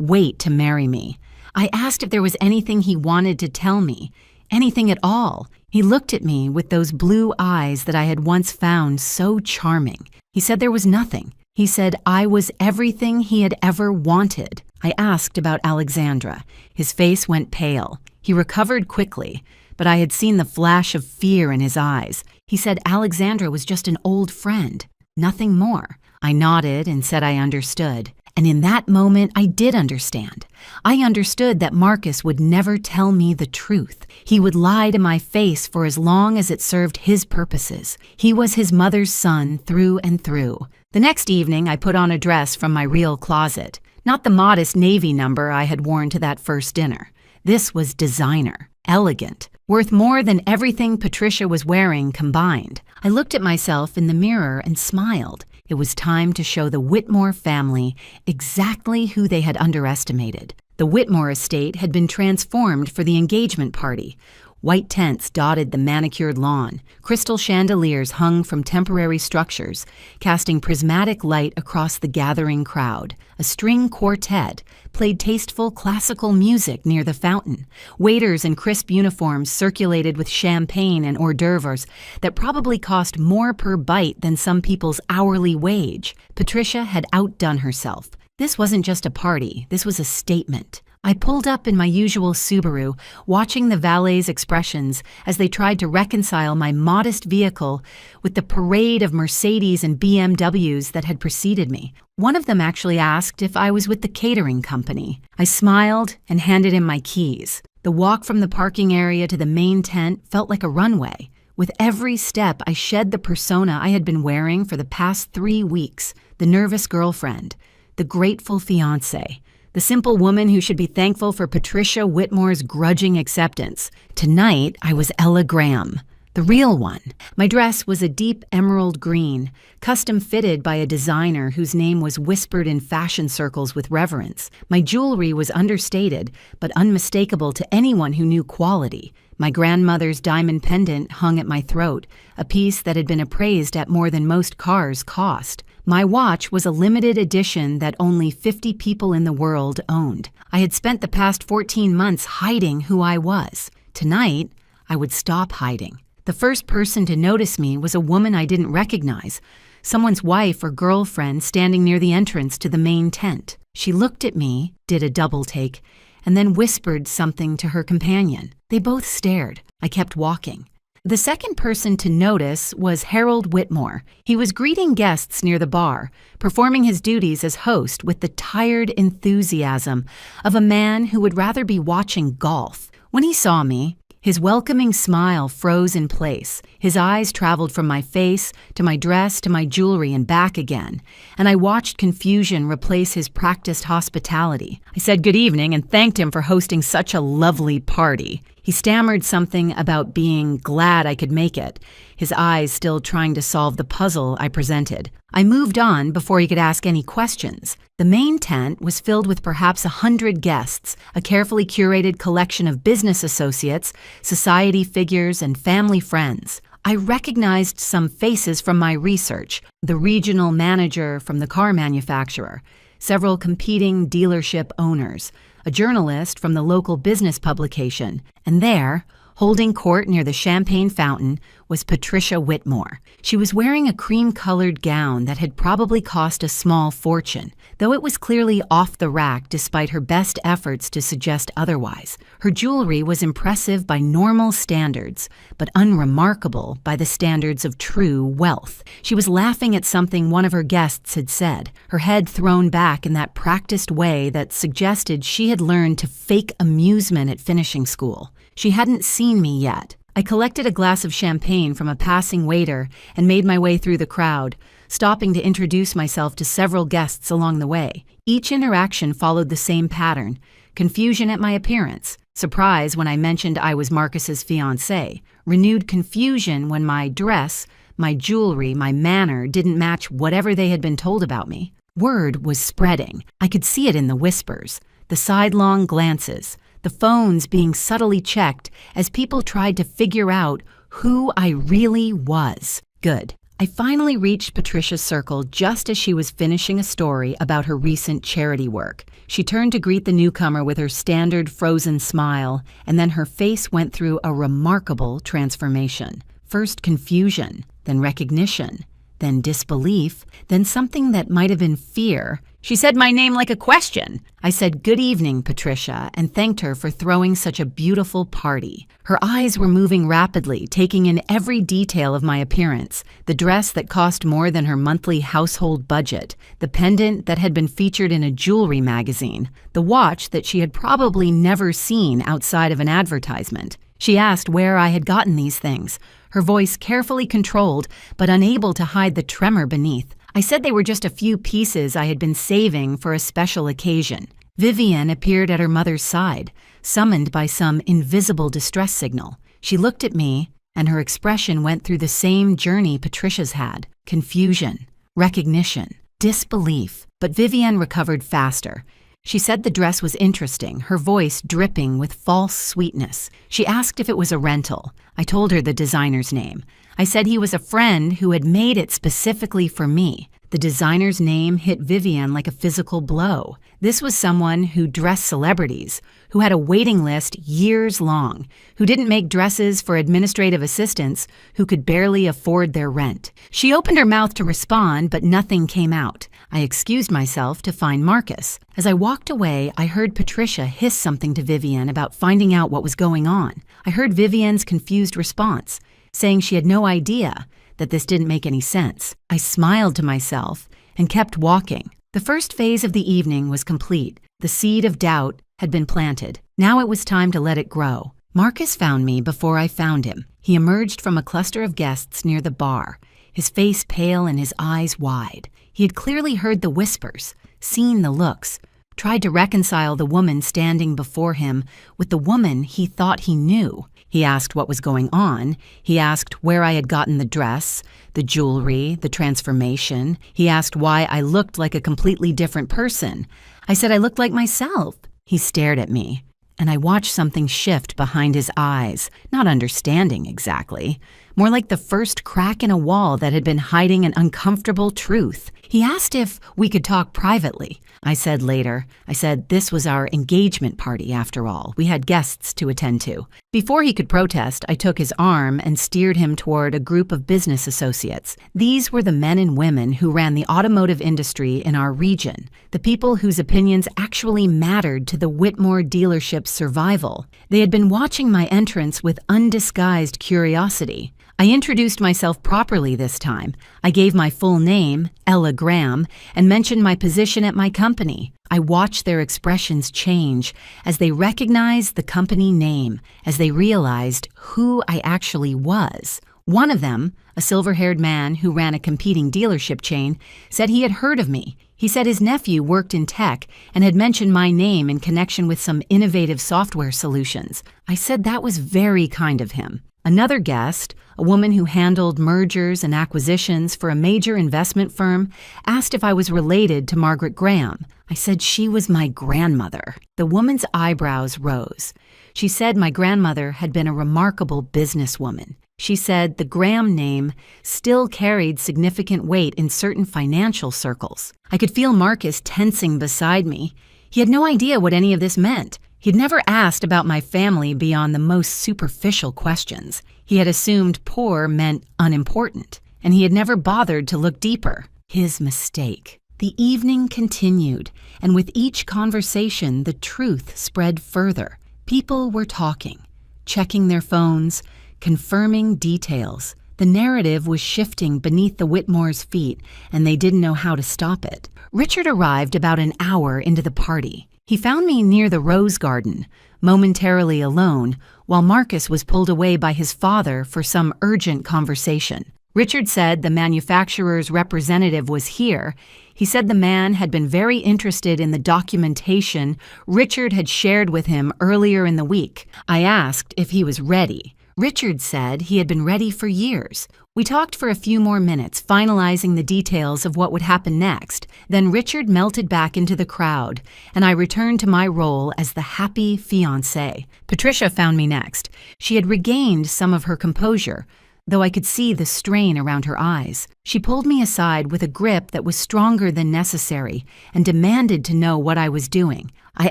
wait to marry me. I asked if there was anything he wanted to tell me, anything at all. He looked at me with those blue eyes that I had once found so charming. He said there was nothing. He said I was everything he had ever wanted. I asked about Alexandra. His face went pale. He recovered quickly, but I had seen the flash of fear in his eyes. He said Alexandra was just an old friend, nothing more. I nodded and said I understood. And in that moment, I did understand. I understood that Marcus would never tell me the truth. He would lie to my face for as long as it served his purposes. He was his mother's son through and through. The next evening, I put on a dress from my real closet. Not the modest navy number I had worn to that first dinner. This was designer, elegant, worth more than everything Patricia was wearing combined. I looked at myself in the mirror and smiled. It was time to show the Whitmore family exactly who they had underestimated. The Whitmore estate had been transformed for the engagement party. White tents dotted the manicured lawn. Crystal chandeliers hung from temporary structures, casting prismatic light across the gathering crowd. A string quartet played tasteful classical music near the fountain. Waiters in crisp uniforms circulated with champagne and hors d'oeuvres that probably cost more per bite than some people's hourly wage. Patricia had outdone herself. This wasn't just a party, this was a statement. I pulled up in my usual Subaru, watching the valet's expressions as they tried to reconcile my modest vehicle with the parade of Mercedes and BMWs that had preceded me. One of them actually asked if I was with the catering company. I smiled and handed him my keys. The walk from the parking area to the main tent felt like a runway. With every step, I shed the persona I had been wearing for the past 3 weeks, the nervous girlfriend, the grateful fiancé. The simple woman who should be thankful for Patricia Whitmore's grudging acceptance. Tonight, I was Ella Graham, the real one. My dress was a deep emerald green, custom fitted by a designer whose name was whispered in fashion circles with reverence. My jewelry was understated, but unmistakable to anyone who knew quality. My grandmother's diamond pendant hung at my throat, a piece that had been appraised at more than most cars cost. My watch was a limited edition that only 50 people in the world owned. I had spent the past 14 months hiding who I was. Tonight, I would stop hiding. The first person to notice me was a woman I didn't recognize, someone's wife or girlfriend standing near the entrance to the main tent. She looked at me, did a double take, and then whispered something to her companion. They both stared. I kept walking. The second person to notice was Harold Whitmore. He was greeting guests near the bar, performing his duties as host with the tired enthusiasm of a man who would rather be watching golf. When he saw me, his welcoming smile froze in place. His eyes traveled from my face to my dress to my jewelry and back again, and I watched confusion replace his practiced hospitality. I said good evening and thanked him for hosting such a lovely party. He stammered something about being glad I could make it, his eyes still trying to solve the puzzle I presented. I moved on before he could ask any questions. The main tent was filled with perhaps 100 guests, a carefully curated collection of business associates, society figures, and family friends. I recognized some faces from my research, the regional manager from the car manufacturer, several competing dealership owners, a journalist from the local business publication, and there, holding court near the champagne fountain, was Patricia Whitmore. She was wearing a cream-colored gown that had probably cost a small fortune, though it was clearly off the rack despite her best efforts to suggest otherwise. Her jewelry was impressive by normal standards, but unremarkable by the standards of true wealth. She was laughing at something one of her guests had said, her head thrown back in that practiced way that suggested she had learned to fake amusement at finishing school. She hadn't seen me yet. I collected a glass of champagne from a passing waiter and made my way through the crowd, stopping to introduce myself to several guests along the way. Each interaction followed the same pattern: confusion at my appearance, surprise when I mentioned I was Marcus's fiancé, renewed confusion when my dress, my jewelry, my manner didn't match whatever they had been told about me. Word was spreading. I could see it in the whispers, the sidelong glances, the phones being subtly checked as people tried to figure out who I really was. Good. I finally reached Patricia's circle just as she was finishing a story about her recent charity work. She turned to greet the newcomer with her standard frozen smile, and then her face went through a remarkable transformation. First confusion, then recognition, then disbelief, then something that might have been fear. She said my name like a question. I said, "Good evening, Patricia," and thanked her for throwing such a beautiful party. Her eyes were moving rapidly, taking in every detail of my appearance: the dress that cost more than her monthly household budget, the pendant that had been featured in a jewelry magazine, the watch that she had probably never seen outside of an advertisement. She asked where I had gotten these things, her voice carefully controlled but unable to hide the tremor beneath. I said they were just a few pieces I had been saving for a special occasion. Vivian appeared at her mother's side, summoned by some invisible distress signal. She looked at me, and her expression went through the same journey Patricia's had: confusion, recognition, disbelief. But Vivian recovered faster. She said the dress was interesting, her voice dripping with false sweetness. She asked if it was a rental. I told her the designer's name. I said he was a friend who had made it specifically for me. The designer's name hit Vivian like a physical blow. This was someone who dressed celebrities, who had a waiting list years long, who didn't make dresses for administrative assistants, who could barely afford their rent. She opened her mouth to respond, but nothing came out. I excused myself to find Marcus. As I walked away, I heard Patricia hiss something to Vivian about finding out what was going on. I heard Vivian's confused response, saying she had no idea, that this didn't make any sense. I smiled to myself and kept walking. The first phase of the evening was complete. The seed of doubt had been planted. Now it was time to let it grow. Marcus found me before I found him. He emerged from a cluster of guests near the bar, his face pale and his eyes wide. He had clearly heard the whispers, seen the looks, tried to reconcile the woman standing before him with the woman he thought he knew. He asked what was going on. He asked where I had gotten the dress, the jewelry, the transformation. He asked why I looked like a completely different person. I said I looked like myself. He stared at me, and I watched something shift behind his eyes, not understanding exactly, more like the first crack in a wall that had been hiding an uncomfortable truth. He asked if we could talk privately. I said later. I said this was our engagement party after all. We had guests to attend to. Before he could protest, I took his arm and steered him toward a group of business associates. These were the men and women who ran the automotive industry in our region, the people whose opinions actually mattered to the Whitmore dealership's survival. They had been watching my entrance with undisguised curiosity. I introduced myself properly this time. I gave my full name, Ella Graham, and mentioned my position at my company. I watched their expressions change as they recognized the company name, as they realized who I actually was. One of them, a silver-haired man who ran a competing dealership chain, said he had heard of me. He said his nephew worked in tech and had mentioned my name in connection with some innovative software solutions. I said that was very kind of him. Another guest, a woman who handled mergers and acquisitions for a major investment firm, asked if I was related to Margaret Graham. I said she was my grandmother. The woman's eyebrows rose. She said my grandmother had been a remarkable businesswoman. She said the Graham name still carried significant weight in certain financial circles. I could feel Marcus tensing beside me. He had no idea what any of this meant. He'd never asked about my family beyond the most superficial questions. He had assumed poor meant unimportant, and he had never bothered to look deeper. His mistake. The evening continued, and with each conversation, the truth spread further. People were talking, checking their phones, confirming details. The narrative was shifting beneath the Whitmores' feet, and they didn't know how to stop it. Richard arrived about an hour into the party. He found me near the rose garden, momentarily alone, while Marcus was pulled away by his father for some urgent conversation. Richard said the manufacturer's representative was here. He said the man had been very interested in the documentation Richard had shared with him earlier in the week. I asked if he was ready. Richard said he had been ready for years. We talked for a few more minutes, finalizing the details of what would happen next. Then Richard melted back into the crowd, and I returned to my role as the happy fiancé. Patricia found me next. She had regained some of her composure, though I could see the strain around her eyes. She pulled me aside with a grip that was stronger than necessary and demanded to know what I was doing. I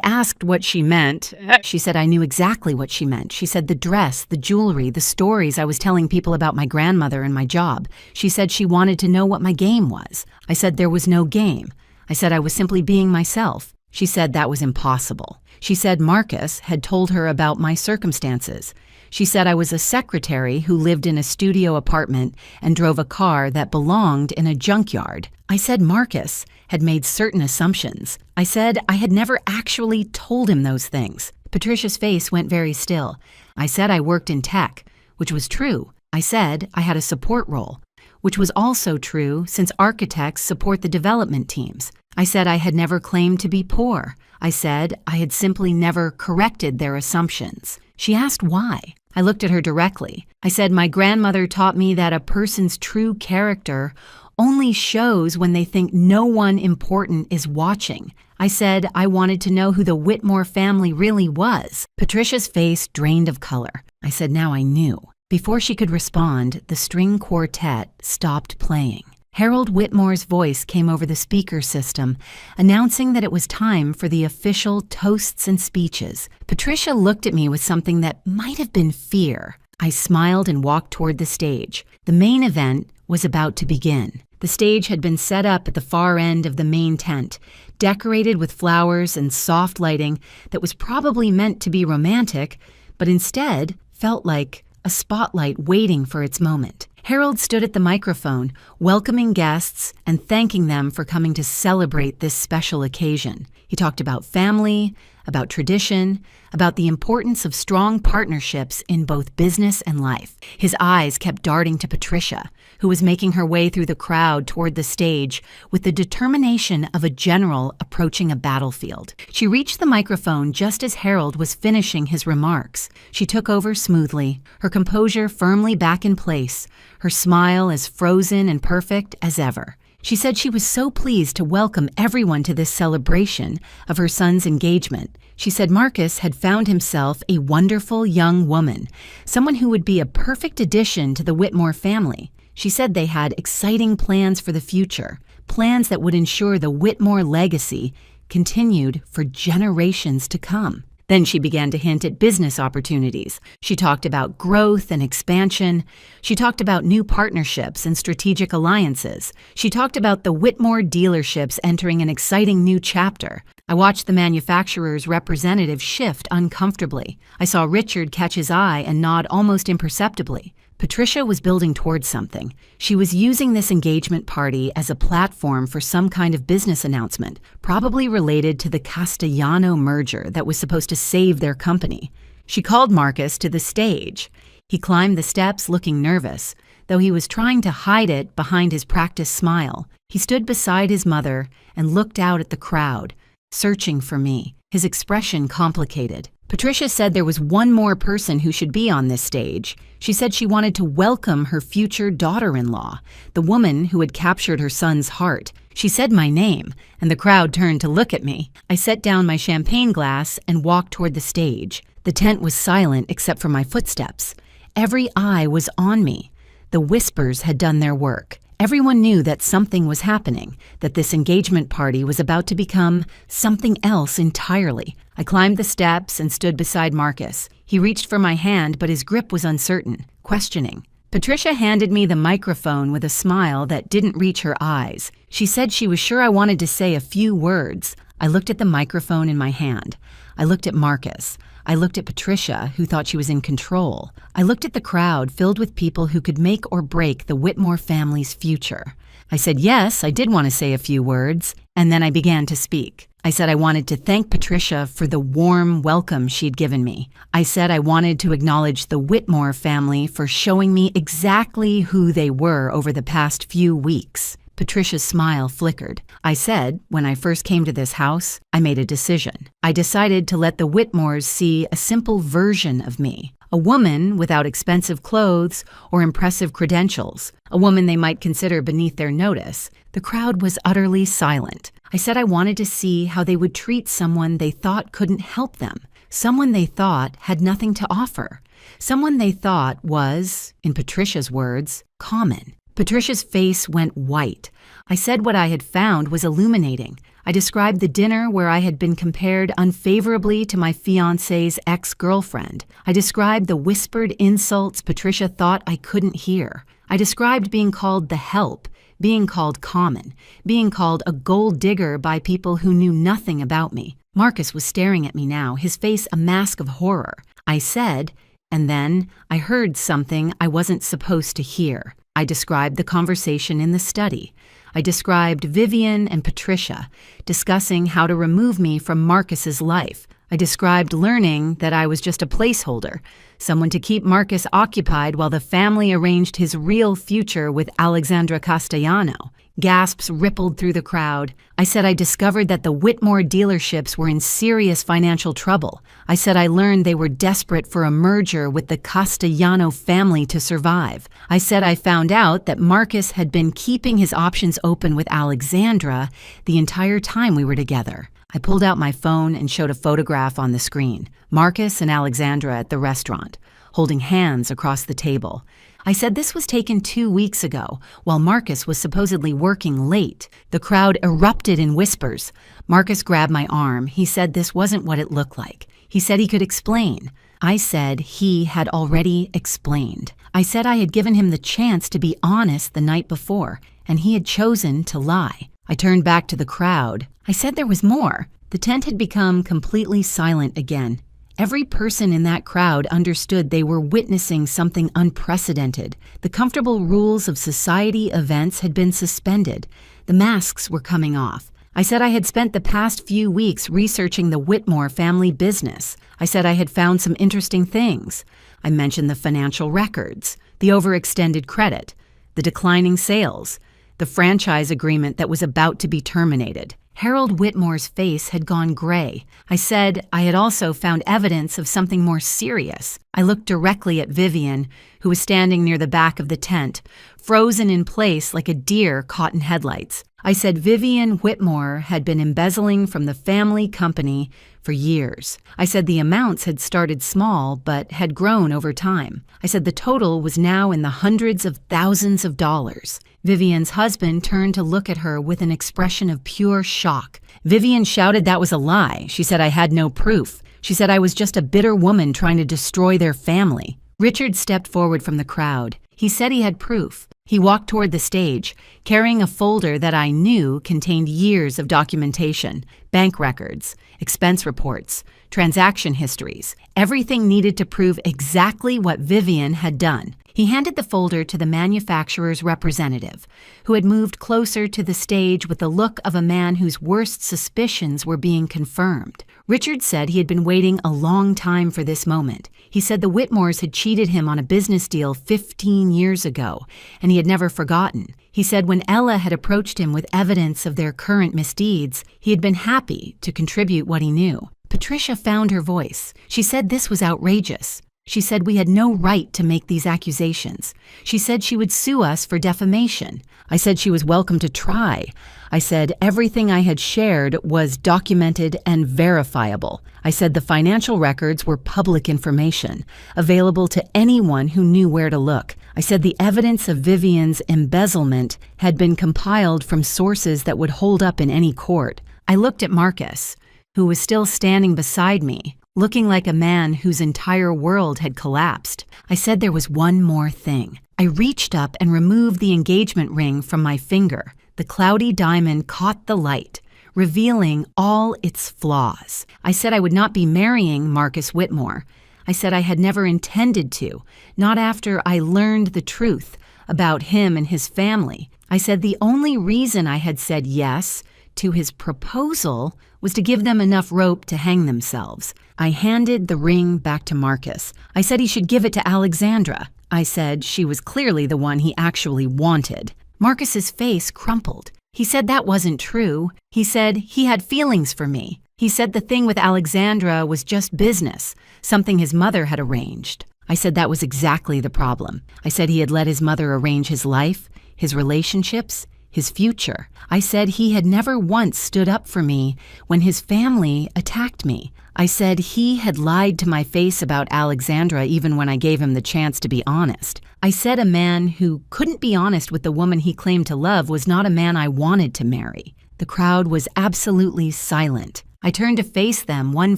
asked what she meant. She said I knew exactly what she meant. She said the dress, the jewelry, the stories I was telling people about my grandmother and my job. She said she wanted to know what my game was. I said there was no game. I said I was simply being myself. She said that was impossible. She said Marcus had told her about my circumstances. She said I was a secretary who lived in a studio apartment and drove a car that belonged in a junkyard. I said Marcus had made certain assumptions. I said I had never actually told him those things. Patricia's face went very still. I said I worked in tech, which was true. I said I had a support role, which was also true since architects support the development teams. I said I had never claimed to be poor. I said I had simply never corrected their assumptions. She asked why. I looked at her directly. I said my grandmother taught me that a person's true character only shows when they think no one important is watching. I said I wanted to know who the Whitmore family really was. Patricia's face drained of color. I said now I knew. Before she could respond, the string quartet stopped playing. Harold Whitmore's voice came over the speaker system, announcing that it was time for the official toasts and speeches. Patricia looked at me with something that might have been fear. I smiled and walked toward the stage. The main event was about to begin. The stage had been set up at the far end of the main tent, decorated with flowers and soft lighting that was probably meant to be romantic, but instead felt like a spotlight waiting for its moment. Harold stood at the microphone, welcoming guests and thanking them for coming to celebrate this special occasion. He talked about family, about tradition, about the importance of strong partnerships in both business and life. His eyes kept darting to Patricia, who was making her way through the crowd toward the stage with the determination of a general approaching a battlefield. She reached the microphone just as Harold was finishing his remarks. She took over smoothly, her composure firmly back in place, her smile as frozen and perfect as ever. She said she was so pleased to welcome everyone to this celebration of her son's engagement. She said Marcus had found himself a wonderful young woman, someone who would be a perfect addition to the Whitmore family. She said they had exciting plans for the future, plans that would ensure the Whitmore legacy continued for generations to come. Then she began to hint at business opportunities. She talked about growth and expansion. She talked about new partnerships and strategic alliances. She talked about the Whitmore dealerships entering an exciting new chapter. I watched the manufacturer's representative shift uncomfortably. I saw Richard catch his eye and nod almost imperceptibly. Patricia was building towards something. She was using this engagement party as a platform for some kind of business announcement, probably related to the Castellano merger that was supposed to save their company. She called Marcus to the stage. He climbed the steps looking nervous, though he was trying to hide it behind his practiced smile. He stood beside his mother and looked out at the crowd, searching for me, his expression complicated. Patricia said there was one more person who should be on this stage. She said she wanted to welcome her future daughter-in-law, the woman who had captured her son's heart. She said my name, and the crowd turned to look at me. I set down my champagne glass and walked toward the stage. The tent was silent except for my footsteps. Every eye was on me. The whispers had done their work. Everyone knew that something was happening, that this engagement party was about to become something else entirely. I climbed the steps and stood beside Marcus. He reached for my hand, but his grip was uncertain, questioning. Patricia handed me the microphone with a smile that didn't reach her eyes. She said she was sure I wanted to say a few words. I looked at the microphone in my hand. I looked at Marcus. I looked at Patricia, who thought she was in control. I looked at the crowd filled with people who could make or break the Whitmore family's future. I said yes, I did want to say a few words, and then I began to speak. I said I wanted to thank Patricia for the warm welcome she'd given me. I said I wanted to acknowledge the Whitmore family for showing me exactly who they were over the past few weeks. Patricia's smile flickered. I said, when I first came to this house, I made a decision. I decided to let the Whitmores see a simple version of me, a woman without expensive clothes or impressive credentials, a woman they might consider beneath their notice. The crowd was utterly silent. I said I wanted to see how they would treat someone they thought couldn't help them, someone they thought had nothing to offer, someone they thought was, in Patricia's words, common. Patricia's face went white. I said what I had found was illuminating. I described the dinner where I had been compared unfavorably to my fiancé's ex-girlfriend. I described the whispered insults Patricia thought I couldn't hear. I described being called the help, being called common, being called a gold digger by people who knew nothing about me. Marcus was staring at me now, his face a mask of horror. I said, and then I heard something I wasn't supposed to hear. I described the conversation in the study. I described Vivian and Patricia discussing how to remove me from Marcus's life. I described learning that I was just a placeholder, someone to keep Marcus occupied while the family arranged his real future with Alexandra Castellano. Gasps rippled through the crowd. I said I discovered that the Whitmore dealerships were in serious financial trouble. I said I learned they were desperate for a merger with the Castellano family to survive. I said I found out that Marcus had been keeping his options open with Alexandra the entire time we were together. I pulled out my phone and showed a photograph on the screen. Marcus and Alexandra at the restaurant, holding hands across the table. I said this was taken 2 weeks ago, while Marcus was supposedly working late. The crowd erupted in whispers. Marcus grabbed my arm. He said this wasn't what it looked like. He said he could explain. I said he had already explained. I said I had given him the chance to be honest the night before, and he had chosen to lie. I turned back to the crowd. I said there was more. The tent had become completely silent again. Every person in that crowd understood they were witnessing something unprecedented. The comfortable rules of society events had been suspended. The masks were coming off. I said I had spent the past few weeks researching the Whitmore family business. I said I had found some interesting things. I mentioned the financial records, the overextended credit, the declining sales, the franchise agreement that was about to be terminated. Harold Whitmore's face had gone gray. I said I had also found evidence of something more serious. I looked directly at Vivian, who was standing near the back of the tent, frozen in place like a deer caught in headlights. I said Vivian Whitmore had been embezzling from the family company for years. I said the amounts had started small but had grown over time. I said the total was now in the hundreds of thousands of dollars. Vivian's husband turned to look at her with an expression of pure shock. Vivian shouted that was a lie. She said I had no proof. She said I was just a bitter woman trying to destroy their family. Richard stepped forward from the crowd. He said he had proof. He walked toward the stage, carrying a folder that I knew contained years of documentation, bank records, expense reports, transaction histories, everything needed to prove exactly what Vivian had done. He handed the folder to the manufacturer's representative, who had moved closer to the stage with the look of a man whose worst suspicions were being confirmed. Richard said he had been waiting a long time for this moment. He said the Whitmores had cheated him on a business deal 15 years ago, and he had never forgotten. He said when Ella had approached him with evidence of their current misdeeds, he had been happy to contribute what he knew. Patricia found her voice. She said this was outrageous. She said we had no right to make these accusations. She said she would sue us for defamation. I said she was welcome to try. I said everything I had shared was documented and verifiable. I said the financial records were public information, available to anyone who knew where to look. I said the evidence of Vivian's embezzlement had been compiled from sources that would hold up in any court. I looked at Marcus, who was still standing beside me, looking like a man whose entire world had collapsed. I said there was one more thing. I reached up and removed the engagement ring from my finger. The cloudy diamond caught the light, revealing all its flaws. I said I would not be marrying Marcus Whitmore. I said I had never intended to, not after I learned the truth about him and his family. I said the only reason I had said yes to his proposal was to give them enough rope to hang themselves. I handed the ring back to Marcus. I said he should give it to Alexandra. I said she was clearly the one he actually wanted. Marcus's face crumpled. He said that wasn't true. He said he had feelings for me. He said the thing with Alexandra was just business, something his mother had arranged. I said that was exactly the problem. I said he had let his mother arrange his life, his relationships, his future. I said he had never once stood up for me when his family attacked me. I said he had lied to my face about Alexandra even when I gave him the chance to be honest. I said a man who couldn't be honest with the woman he claimed to love was not a man I wanted to marry. The crowd was absolutely silent. I turned to face them one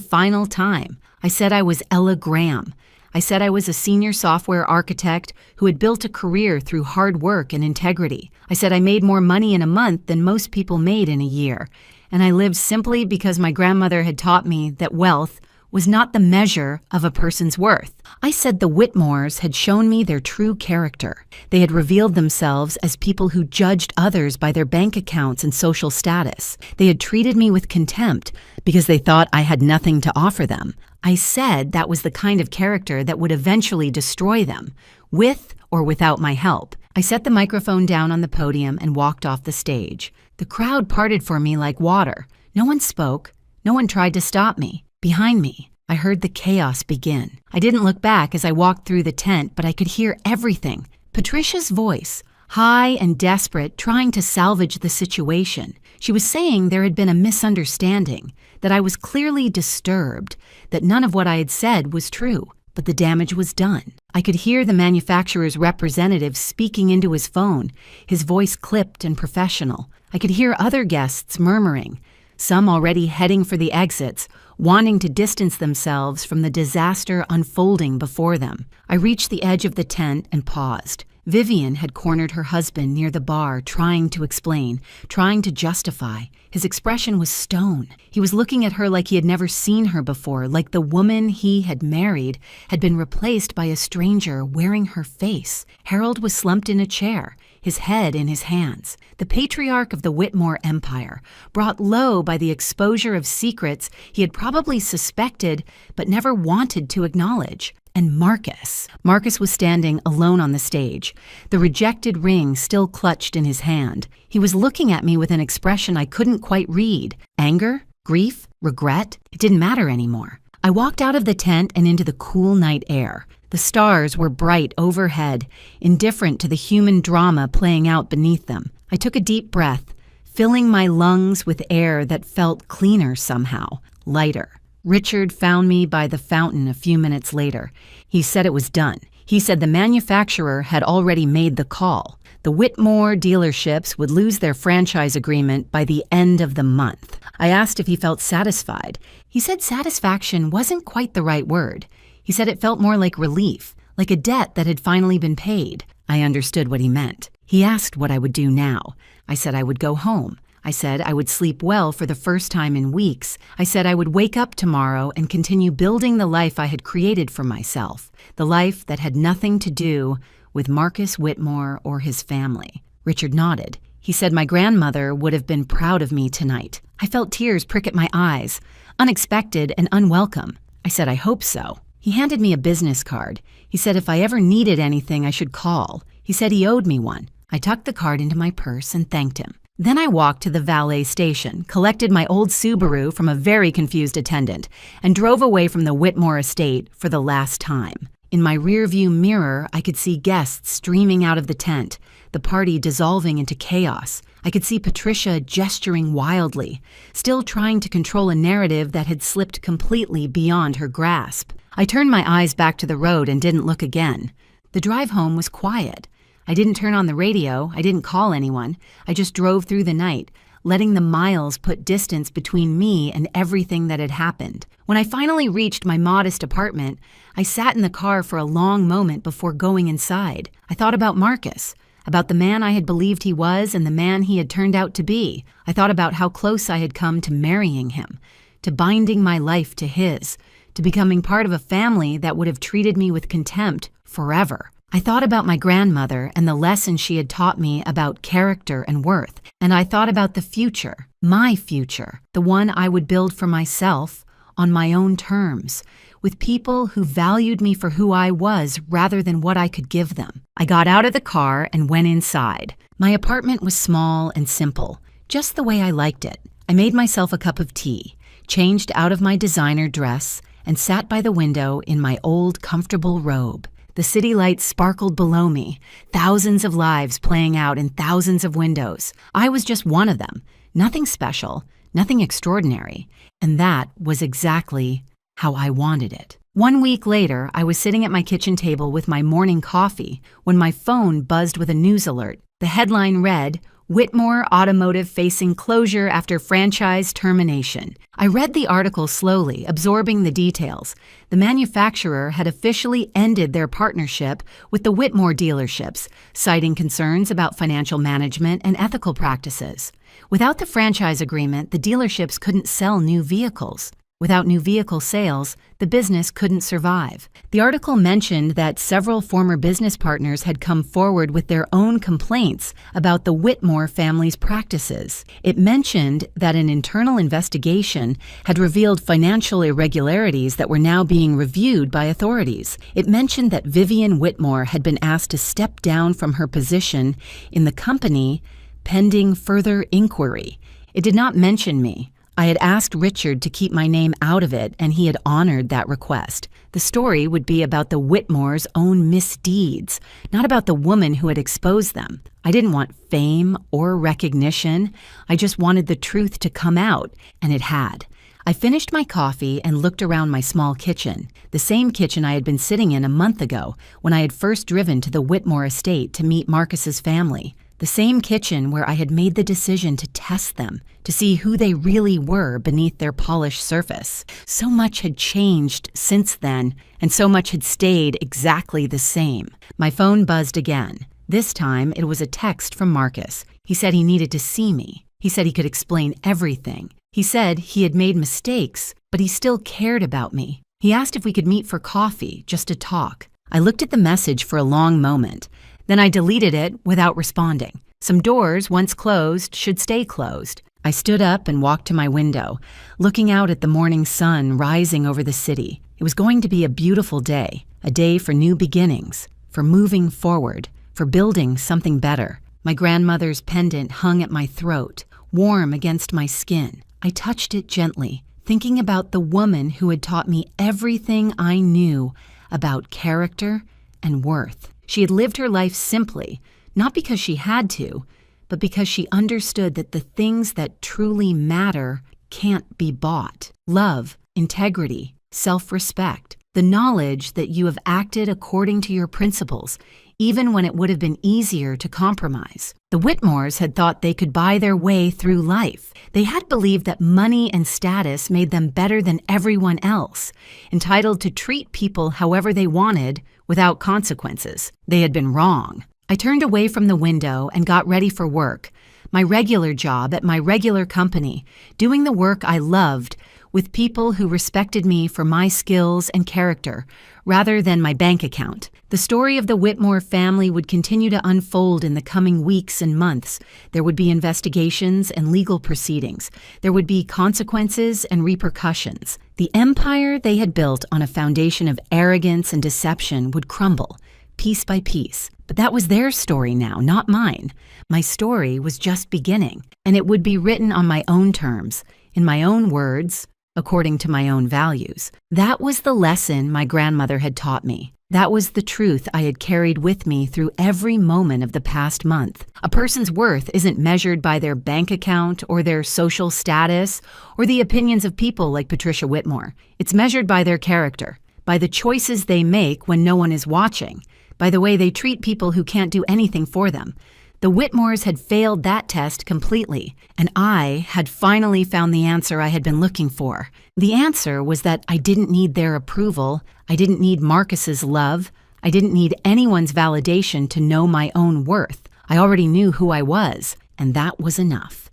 final time. I said I was Ella Graham. I said I was a senior software architect who had built a career through hard work and integrity. I said I made more money in a month than most people made in a year, and I lived simply because my grandmother had taught me that wealth was not the measure of a person's worth. I said the Whitmores had shown me their true character. They had revealed themselves as people who judged others by their bank accounts and social status. They had treated me with contempt because they thought I had nothing to offer them. I said that was the kind of character that would eventually destroy them, with or without my help. I set the microphone down on the podium and walked off the stage. The crowd parted for me like water. No one spoke. No one tried to stop me. Behind me, I heard the chaos begin. I didn't look back as I walked through the tent, but I could hear everything. Patricia's voice, high and desperate, trying to salvage the situation. She was saying there had been a misunderstanding, that I was clearly disturbed, that none of what I had said was true, but the damage was done. I could hear the manufacturer's representative speaking into his phone, his voice clipped and professional. I could hear other guests murmuring, some already heading for the exits, wanting to distance themselves from the disaster unfolding before them. I reached the edge of the tent and paused. Vivian had cornered her husband near the bar, trying to explain, trying to justify. His expression was stone. He was looking at her like he had never seen her before, like the woman he had married had been replaced by a stranger wearing her face. Harold was slumped in a chair, his head in his hands. The patriarch of the Whitmore Empire, brought low by the exposure of secrets he had probably suspected but never wanted to acknowledge. And Marcus. Marcus was standing alone on the stage, the rejected ring still clutched in his hand. He was looking at me with an expression I couldn't quite read. Anger? Grief? Regret? It didn't matter anymore. I walked out of the tent and into the cool night air. The stars were bright overhead, indifferent to the human drama playing out beneath them. I took a deep breath, filling my lungs with air that felt cleaner somehow, lighter. Richard found me by the fountain a few minutes later. He said it was done. He said the manufacturer had already made the call. The Whitmore dealerships would lose their franchise agreement by the end of the month. I asked if he felt satisfied. He said satisfaction wasn't quite the right word. He said it felt more like relief, like a debt that had finally been paid. I understood what he meant. He asked what I would do now. I said I would go home. I said I would sleep well for the first time in weeks. I said I would wake up tomorrow and continue building the life I had created for myself, the life that had nothing to do with Marcus Whitmore or his family. Richard nodded. He said my grandmother would have been proud of me tonight. I felt tears prick at my eyes, unexpected and unwelcome. I said I hope so. He handed me a business card. He said if I ever needed anything, I should call. He said he owed me one. I tucked the card into my purse and thanked him. Then I walked to the valet station, collected my old Subaru from a very confused attendant, and drove away from the Whitmore estate for the last time. In my rearview mirror, I could see guests streaming out of the tent, the party dissolving into chaos. I could see Patricia gesturing wildly, still trying to control a narrative that had slipped completely beyond her grasp. I turned my eyes back to the road and didn't look again. The drive home was quiet. I didn't turn on the radio, I didn't call anyone. I just drove through the night, letting the miles put distance between me and everything that had happened. When I finally reached my modest apartment, I sat in the car for a long moment before going inside. I thought about Marcus, about the man I had believed he was and the man he had turned out to be. I thought about how close I had come to marrying him, to binding my life to his, to becoming part of a family that would have treated me with contempt forever. I thought about my grandmother and the lesson she had taught me about character and worth, and I thought about the future, my future, the one I would build for myself on my own terms, with people who valued me for who I was rather than what I could give them. I got out of the car and went inside. My apartment was small and simple, just the way I liked it. I made myself a cup of tea, changed out of my designer dress, and sat by the window in my old comfortable robe. The city lights sparkled below me, thousands of lives playing out in thousands of windows. I was just one of them, nothing special, nothing extraordinary, and that was exactly how I wanted it. 1 week later, I was sitting at my kitchen table with my morning coffee when my phone buzzed with a news alert. The headline read, Whitmore Automotive facing closure after franchise termination. I read the article slowly, absorbing the details. The manufacturer had officially ended their partnership with the Whitmore dealerships, citing concerns about financial management and ethical practices. Without the franchise agreement, the dealerships couldn't sell new vehicles. Without new vehicle sales, the business couldn't survive. The article mentioned that several former business partners had come forward with their own complaints about the Whitmore family's practices. It mentioned that an internal investigation had revealed financial irregularities that were now being reviewed by authorities. It mentioned that Vivian Whitmore had been asked to step down from her position in the company pending further inquiry. It did not mention me. I had asked Richard to keep my name out of it, and he had honored that request. The story would be about the Whitmores' own misdeeds, not about the woman who had exposed them. I didn't want fame or recognition. I just wanted the truth to come out, and it had. I finished my coffee and looked around my small kitchen, the same kitchen I had been sitting in a month ago when I had first driven to the Whitmore estate to meet Marcus's family. The same kitchen where I had made the decision to test them, to see who they really were beneath their polished surface. So much had changed since then, and so much had stayed exactly the same. My phone buzzed again. This time, it was a text from Marcus. He said he needed to see me. He said he could explain everything. He said he had made mistakes, but he still cared about me. He asked if we could meet for coffee, just to talk. I looked at the message for a long moment. Then I deleted it without responding. Some doors, once closed, should stay closed. I stood up and walked to my window, looking out at the morning sun rising over the city. It was going to be a beautiful day, a day for new beginnings, for moving forward, for building something better. My grandmother's pendant hung at my throat, warm against my skin. I touched it gently, thinking about the woman who had taught me everything I knew about character and worth. She had lived her life simply, not because she had to, but because she understood that the things that truly matter can't be bought. Love, integrity, self-respect, the knowledge that you have acted according to your principles, even when it would have been easier to compromise. The Whitmores had thought they could buy their way through life. They had believed that money and status made them better than everyone else, entitled to treat people however they wanted without consequences. They had been wrong. I turned away from the window and got ready for work, my regular job at my regular company, doing the work I loved with people who respected me for my skills and character, rather than my bank account. The story of the Whitmore family would continue to unfold in the coming weeks and months. There would be investigations and legal proceedings. There would be consequences and repercussions. The empire they had built on a foundation of arrogance and deception would crumble, piece by piece. But that was their story now, not mine. My story was just beginning, and it would be written on my own terms, in my own words, according to my own values. That was the lesson my grandmother had taught me. That was the truth I had carried with me through every moment of the past month. A person's worth isn't measured by their bank account or their social status or the opinions of people like Patricia Whitmore. It's measured by their character, by the choices they make when no one is watching, by the way they treat people who can't do anything for them. The Whitmores had failed that test completely, and I had finally found the answer I had been looking for. The answer was that I didn't need their approval, I didn't need Marcus's love, I didn't need anyone's validation to know my own worth. I already knew who I was, and that was enough.